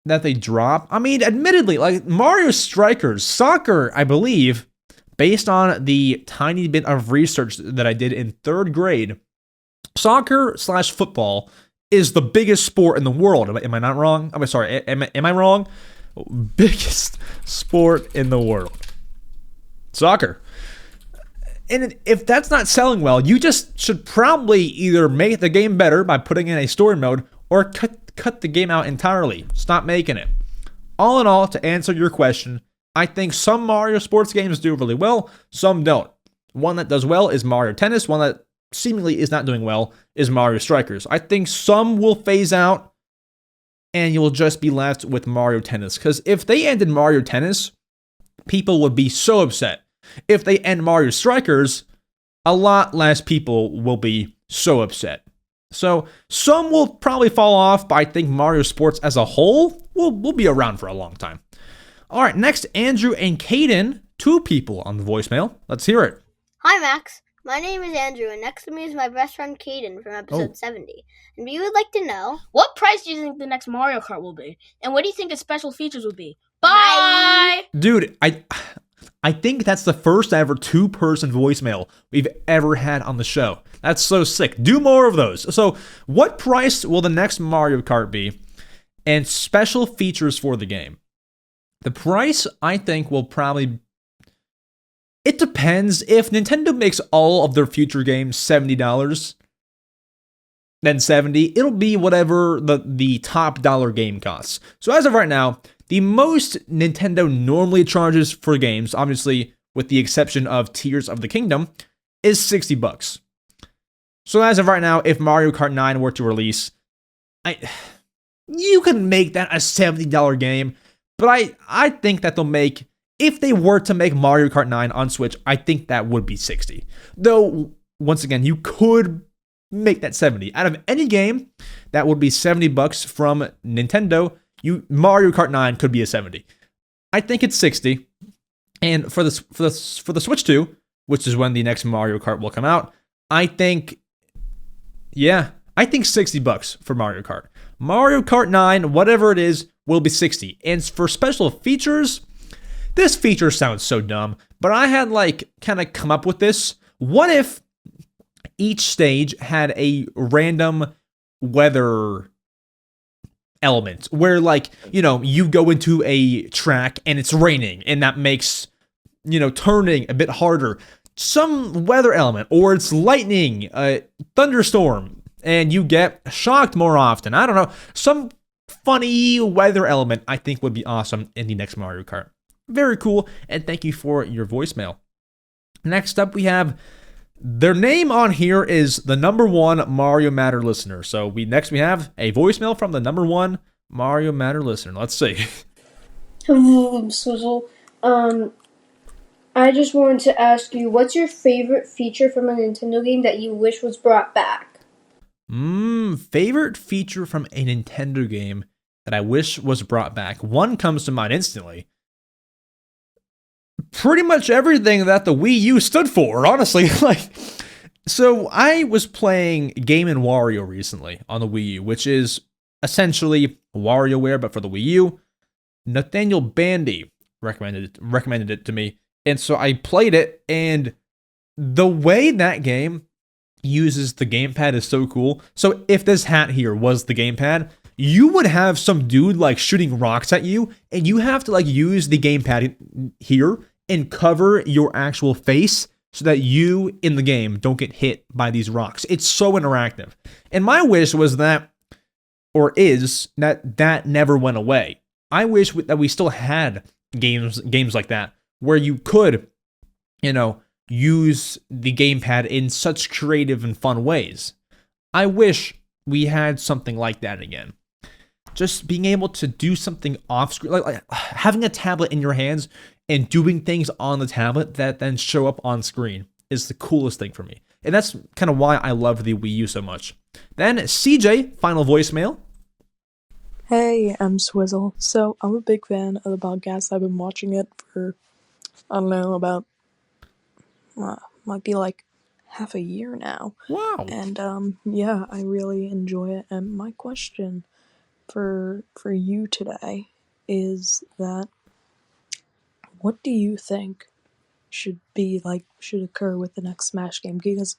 S1: that they drop, I mean, admittedly, like Mario Strikers Soccer, I believe, based on the tiny bit of research that I did in 3rd grade, soccer/football is the biggest sport in the world. Am I not wrong? I'm sorry. Am I wrong? Biggest sport in the world. Soccer. And if that's not selling well, you just should probably either make the game better by putting in a story mode or cut the game out entirely. Stop making it. All in all, to answer your question, I think some Mario sports games do really well, some don't. One that does well is Mario Tennis. One that seemingly is not doing well is Mario Strikers. I think some will phase out and you'll just be left with Mario Tennis. Because if they ended Mario Tennis, people would be so upset. If they end Mario Strikers, a lot less people will be so upset. So some will probably fall off, but I think Mario Sports as a whole will be around for a long time. All right, next, Andrew and Caden, 2 people on the voicemail. Let's hear it.
S5: Hi, Max. My name is Andrew, and next to me is my best friend Caden from episode 70. And we would like to know,
S6: what price do you think the next Mario Kart will be? And what do you think its special features will be? Bye!
S1: Dude, I think that's the first ever 2-person voicemail we've ever had on the show. That's so sick. Do more of those. So, what price will the next Mario Kart be? And special features for the game. The price, I think, will probably... It depends. If Nintendo makes all of their future games $70, then $70, it'll be whatever the top dollar game costs. So as of right now, the most Nintendo normally charges for games, obviously with the exception of Tears of the Kingdom, is $60. So as of right now, if Mario Kart 9 were to release, you can make that a $70 game, but I think that they'll make, if they were to make Mario Kart 9 on Switch, I think that would be 60. Though, once again, you could make that 70. Out of any game that would be $70 from Nintendo, Mario Kart 9 could be a 70. I think it's 60. And for the Switch 2, which is when the next Mario Kart will come out, I think $60 for Mario Kart. Mario Kart 9, whatever it is, will be 60. And for special features, this feature sounds so dumb, but I had kind of come up with this. What if each stage had a random weather element where you go into a track and it's raining and that makes turning a bit harder, some weather element, or it's lightning, a thunderstorm, and you get shocked more often. I don't know, some funny weather element I think would be awesome in the next Mario Kart. Very cool, and thank you for your voicemail. Next up, we have their name on here is the number 1 Mario Matter listener. So we have a voicemail from the number 1 Mario Matter listener. Let's see.
S7: Hello, EmSwizzle. I just wanted to ask you, what's your favorite feature from a Nintendo game that you wish was brought back?
S1: Favorite feature from a Nintendo game that I wish was brought back. One comes to mind instantly. Pretty much everything that the Wii U stood for, honestly. So I was playing Game & Wario recently on the Wii U, which is essentially WarioWare, but for the Wii U. Nathaniel Bandy recommended it to me, and so I played it, and the way that game uses the gamepad is so cool. So if this hat here was the gamepad, you would have some dude shooting rocks at you, and you have to use the gamepad here and cover your actual face so that you in the game don't get hit by these rocks. It's so interactive. And my wish was that never went away. I wish that we still had games like that where you could, use the gamepad in such creative and fun ways. I wish we had something like that again. Just being able to do something off screen, like having a tablet in your hands and doing things on the tablet that then show up on screen is the coolest thing for me. And that's kind of why I love the Wii U so much. Then CJ, final voicemail.
S8: Hey, EmSwizzle. So I'm a big fan of the podcast. I've been watching it for I don't know, about might be like half a year now.
S1: Wow.
S8: And yeah, I really enjoy it. And my question for you today is that what do you think should occur with the next Smash game? Because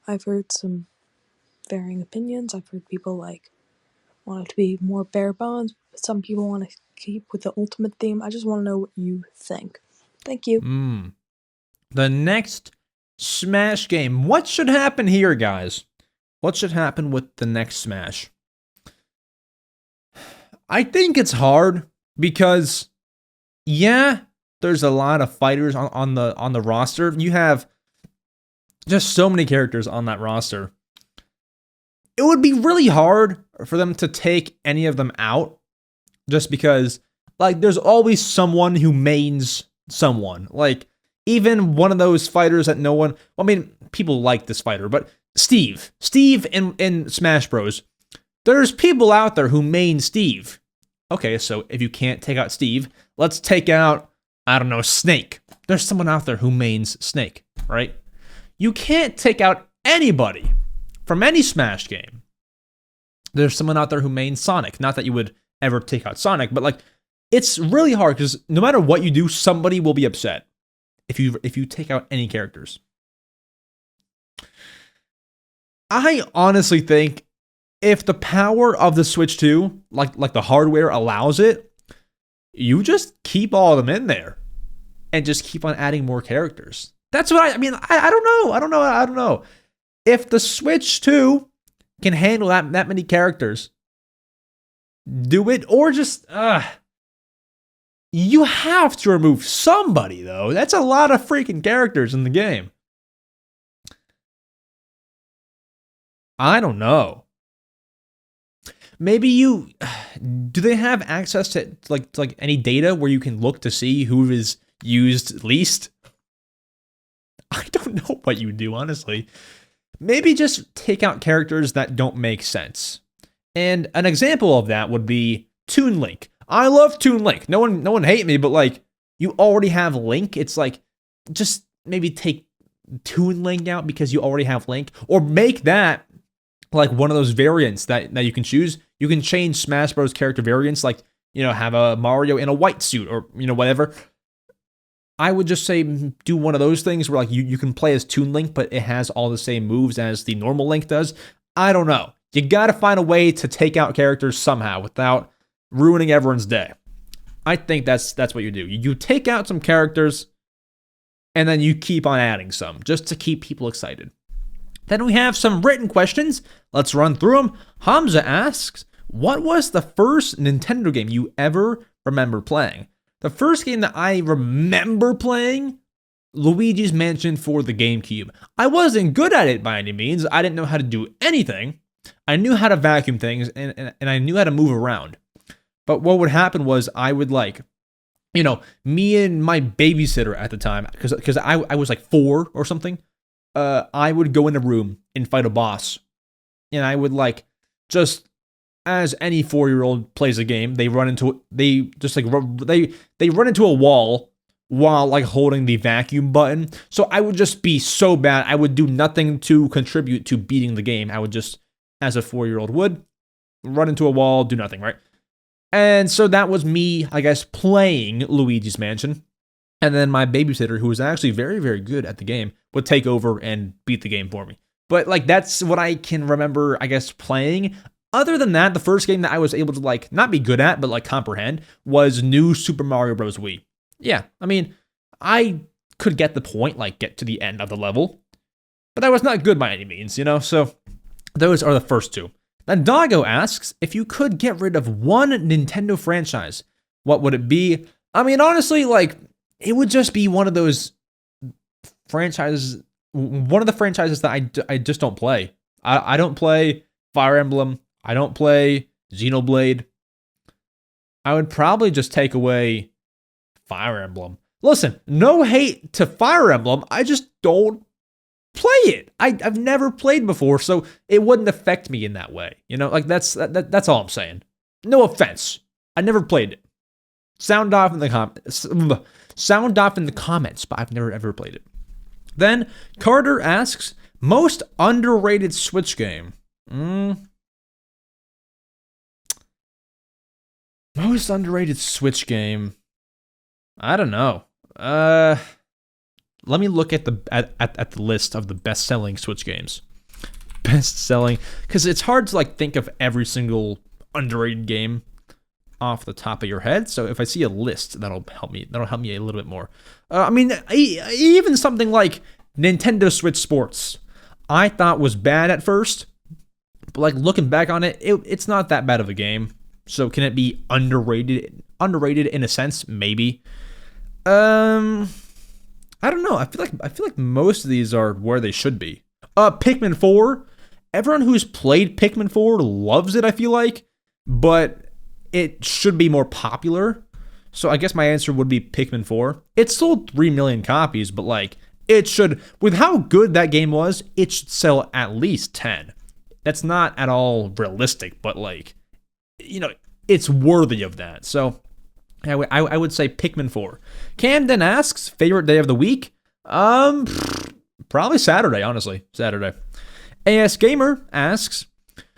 S8: I've heard some varying opinions. I've heard people want it to be more bare bones. Some people want to keep with the ultimate theme. I just want to know what you think. Thank you.
S1: The next Smash game. What should happen here, guys? What should happen with the next Smash? I think it's hard because, yeah, there's a lot of fighters on the roster. You have just so many characters on that roster. It would be really hard for them to take any of them out just because, like, there's always someone who mains someone. Like, even one of those fighters that no one, I mean, people like this fighter, but Steve in Smash Bros. There's people out there who main Steve. Okay, so if you can't take out Steve, let's take out, I don't know, Snake. There's someone out there who mains Snake, right? You can't take out anybody from any Smash game. There's someone out there who mains Sonic. Not that you would ever take out Sonic, but like, it's really hard because no matter what you do, somebody will be upset if you take out any characters. I honestly think if the power of the Switch 2, like the hardware allows it, you just keep all of them in there and just keep on adding more characters. That's what I mean. I don't know. If the Switch 2 can handle that many characters, do it, or just you have to remove somebody, though. That's a lot of freaking characters in the game. I don't know. Maybe do they have access to like any data where you can look to see who is used least? I don't know what you do, honestly. Maybe just take out characters that don't make sense. And an example of that would be Toon Link. I love Toon Link. No one hate me, but like, you already have Link. It's like, just maybe take Toon Link out because you already have Link, or make that like one of those variants that you can choose. You can change Smash Bros. Character variants, like, have a Mario in a white suit or, whatever. I would just say do one of those things where like you can play as Toon Link, but it has all the same moves as the normal Link does. I don't know. You gotta find a way to take out characters somehow without ruining everyone's day. I think that's what you do. You take out some characters, and then you keep on adding some, just to keep people excited. Then we have some written questions. Let's run through them. Hamza asks, what was the first Nintendo game you ever remember playing? The first game that I remember playing, Luigi's Mansion for the GameCube. I wasn't good at it by any means. I didn't know how to do anything. I knew how to vacuum things, and I knew how to move around. But what would happen was I would me and my babysitter at the time, because I was like 4 or something, I would go in a room and fight a boss. And I would just, as any 4-year-old plays a game, they run into a wall while holding the vacuum button. So I would just be so bad. I would do nothing to contribute to beating the game. I would just, as a 4-year-old would, run into a wall, do nothing, right? And so that was me, I guess, playing Luigi's Mansion. And then my babysitter, who was actually very, very good at the game, would take over and beat the game for me. But that's what I can remember, I guess, playing. Other than that, the first game that I was able to not be good at, but comprehend, was New Super Mario Bros. Wii. Yeah, I mean, I could get the point, get to the end of the level, but I was not good by any means, so those are the first two. Then Doggo asks, if you could get rid of one Nintendo franchise, what would it be? I mean, honestly, it would just be one of those franchises, one of the franchises that I just don't play. I don't play Fire Emblem. I don't play Xenoblade. I would probably just take away Fire Emblem. Listen, no hate to Fire Emblem. I just don't play it. I've never played before, so it wouldn't affect me in that way. That's all I'm saying. No offense. I never played it. Sound off in the comments, but I've never ever played it. Then Carter asks, most underrated Switch game. Most underrated Switch game. I don't know. Let me look at the list of the best-selling Switch games. Best-selling, because it's hard to like think of every single underrated game off the top of your head. So if I see a list, that'll help me. That'll help me a little bit more. I mean, even something like Nintendo Switch Sports, I thought was bad at first, but like looking back on it, it's not that bad of a game. So can it be underrated? Underrated in a sense, maybe. I don't know. I feel like most of these are where they should be. Pikmin 4. Everyone who's played Pikmin 4 loves it, I feel like, but it should be more popular. So I guess my answer would be Pikmin 4. It sold 3 million copies, but like it should, with how good that game was, it should sell at least 10. That's not at all realistic, but like, you know, it's worthy of that. So I would say Pikmin 4. Camden asks, favorite day of the week? Probably Saturday, honestly. Saturday. AS Gamer asks,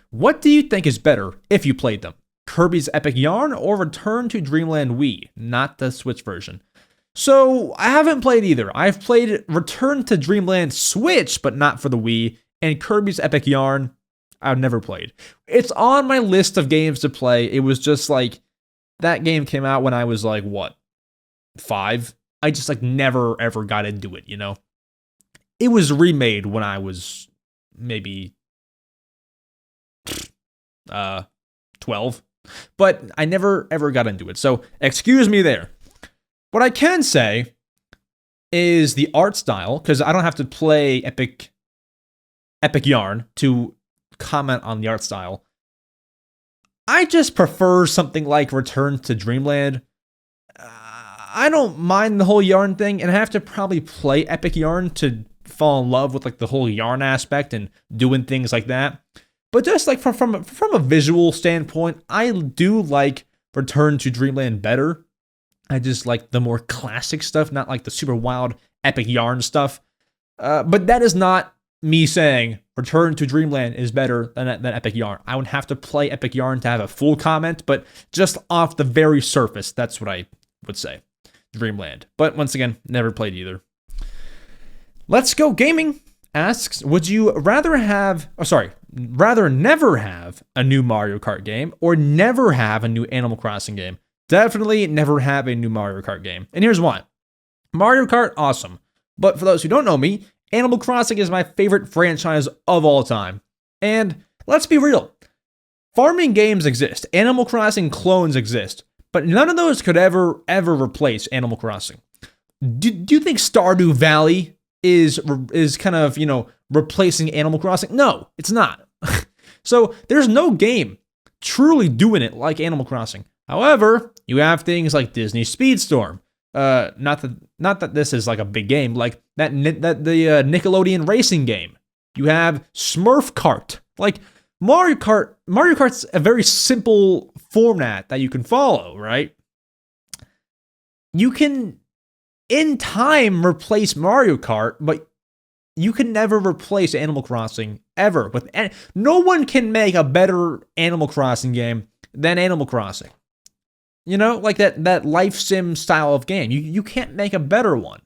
S1: what do you think is better if you played them? Kirby's Epic Yarn or Return to Dreamland Wii? Not the Switch version. So, I haven't played either. I've played Return to Dreamland Switch, but not for the Wii. And Kirby's Epic Yarn, I've never played. It's on my list of games to play. It was just like, that game came out when I was like, what? 5? I just like never ever got into it, you know? It was remade when I was maybe 12, but I never ever got into it. So excuse me there. What I can say is the art style, because I don't have to play Epic Yarn to comment on the art style. I just prefer something like Return to Dreamland. I don't mind the whole yarn thing, and I have to probably play Epic Yarn to fall in love with like the whole yarn aspect and doing things like that. But just like from a visual standpoint, I do like Return to Dreamland better. I just like the more classic stuff, not like the super wild Epic Yarn stuff. But that is not me saying Return to Dreamland is better than Epic Yarn. I would have to play Epic Yarn to have a full comment, but just off the very surface, that's what I would say. Dreamland. But once again, never played either. Let's Go Gaming asks, would you rather never have a new Mario Kart game or never have a new Animal Crossing game? Definitely never have a new Mario Kart game. And here's why. Mario Kart, awesome. But for those who don't know me, Animal Crossing is my favorite franchise of all time. And let's be real. Farming games exist. Animal Crossing clones exist. But none of those could ever replace Animal Crossing. Do you think Stardew Valley is kind of, you know, replacing Animal Crossing? No, it's not. So there's no game truly doing it like Animal Crossing. However, you have things like Disney Speedstorm. Not that this is like a big game, like the Nickelodeon racing game. You have Smurf Kart. Like Mario Kart's a very simple format that you can follow, right? You can in time replace Mario Kart, but you can never replace Animal Crossing ever. But no one can make a better Animal Crossing game than Animal Crossing. You know, like that life sim style of game. You can't make a better one.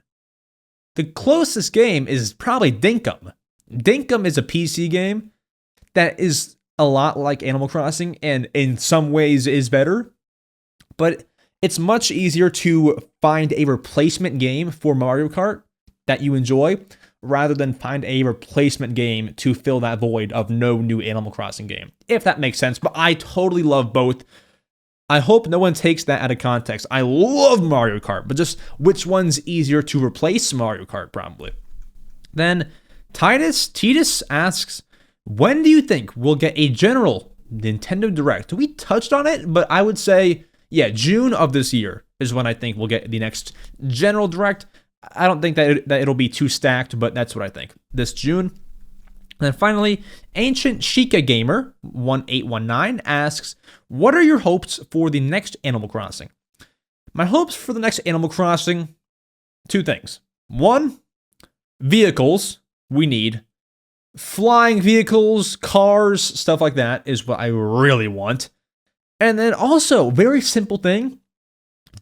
S1: The closest game is probably Dinkum. Dinkum is a PC game that is a lot like Animal Crossing and in some ways is better. But it's much easier to find a replacement game for Mario Kart that you enjoy rather than find a replacement game to fill that void of no new Animal Crossing game. If that makes sense. But I totally love both. I hope no one takes that out of context. I love Mario Kart, but just which one's easier to replace Mario Kart, probably. Then Titus asks, when do you think we'll get a general Nintendo Direct? We touched on it, but I would say, yeah, June of this year is when I think we'll get the next general Direct. I don't think that it'll be too stacked, but that's what I think. This June. And then finally, Ancient Sheikah Gamer 1819 asks, what are your hopes for the next Animal Crossing? My hopes for the next Animal Crossing, 2 things. 1, vehicles we need. Flying vehicles, cars, stuff like that is what I really want. And then also, very simple thing,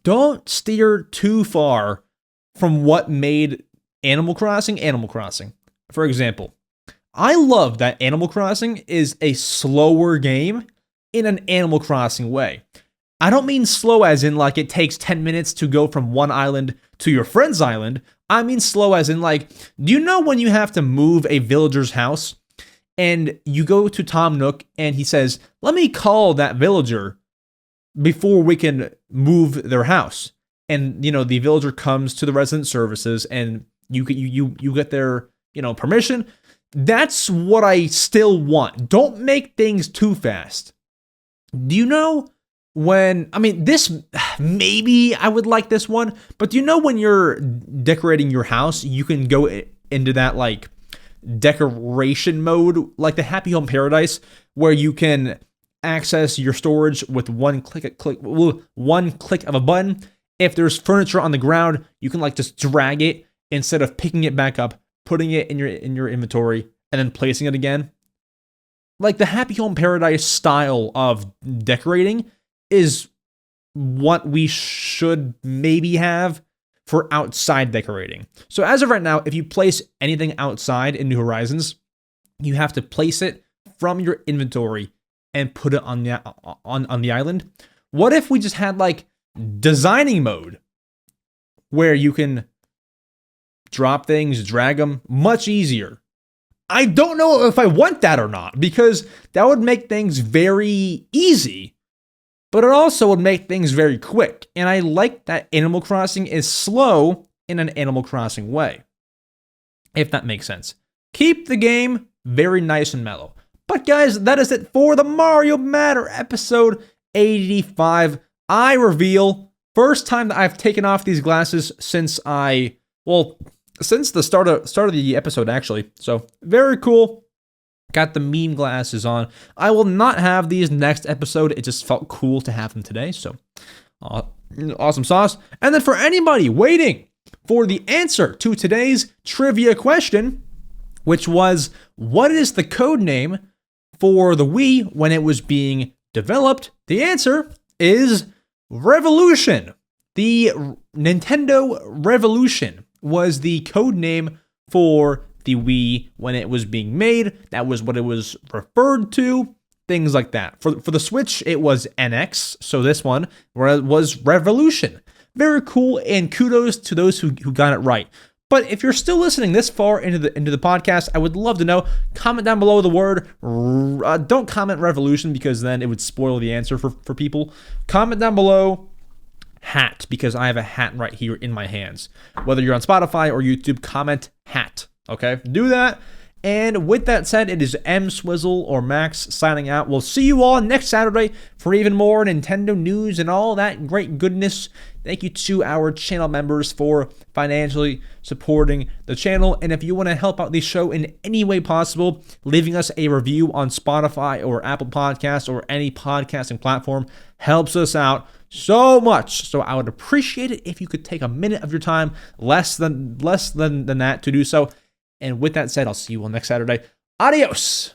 S1: don't steer too far from what made Animal Crossing Animal Crossing. For example, I love that Animal Crossing is a slower game in an Animal Crossing way. I don't mean slow as in like it takes 10 minutes to go from one island to your friend's island. I mean slow as in like, do you know when you have to move a villager's house and you go to Tom Nook and he says, let me call that villager before we can move their house. And, you know, the villager comes to the resident services and you get their, you know, permission. That's what I still want. Don't make things too fast. Do you know when, I mean, this, maybe I would like this one, but do you know when you're decorating your house, you can go into that like decoration mode, like the Happy Home Paradise, where you can access your storage with one click of a button. If there's furniture on the ground, you can like just drag it instead of picking it back up, putting it in your inventory, and then placing it again. Like the Happy Home Paradise style of decorating is what we should maybe have for outside decorating. So as of right now, if you place anything outside in New Horizons, you have to place it from your inventory and put it on the island. What if we just had like designing mode where you can drop things, drag them, much easier? I don't know if I want that or not, because that would make things very easy, but it also would make things very quick. And I like that Animal Crossing is slow in an Animal Crossing way, if that makes sense. Keep the game very nice and mellow. But guys, that is it for the Mario Matter episode 85. I reveal, first time that I've taken off these glasses since since the start of the episode, actually. So, very cool. Got the meme glasses on. I will not have these next episode. It just felt cool to have them today. So, awesome sauce. And then for anybody waiting for the answer to today's trivia question, which was, what is the code name for the Wii when it was being developed? The answer is Revolution. The Nintendo Revolution was the code name for the Wii when it was being made. That was what it was referred to. Things like that. For the Switch, it was NX. So this one was Revolution. Very cool, and kudos to those who got it right. But if you're still listening this far into the podcast, I would love to know. Comment down below the word. Don't comment Revolution, because then it would spoil the answer for people. Comment down below hat, because I have a hat right here in my hands. Whether you're on Spotify or YouTube, comment hat. Okay, do that. And with that said, it is EmSwizzle or Max signing out. We'll see you all next Saturday for even more Nintendo news and all that great goodness. Thank you to our channel members for financially supporting the channel. And if you want to help out the show in any way possible, leaving us a review on Spotify or Apple Podcasts or any podcasting platform helps us out so much. So I would appreciate it if you could take a minute of your time, less than that, to do so. And with that said, I'll see you all next Saturday. Adios!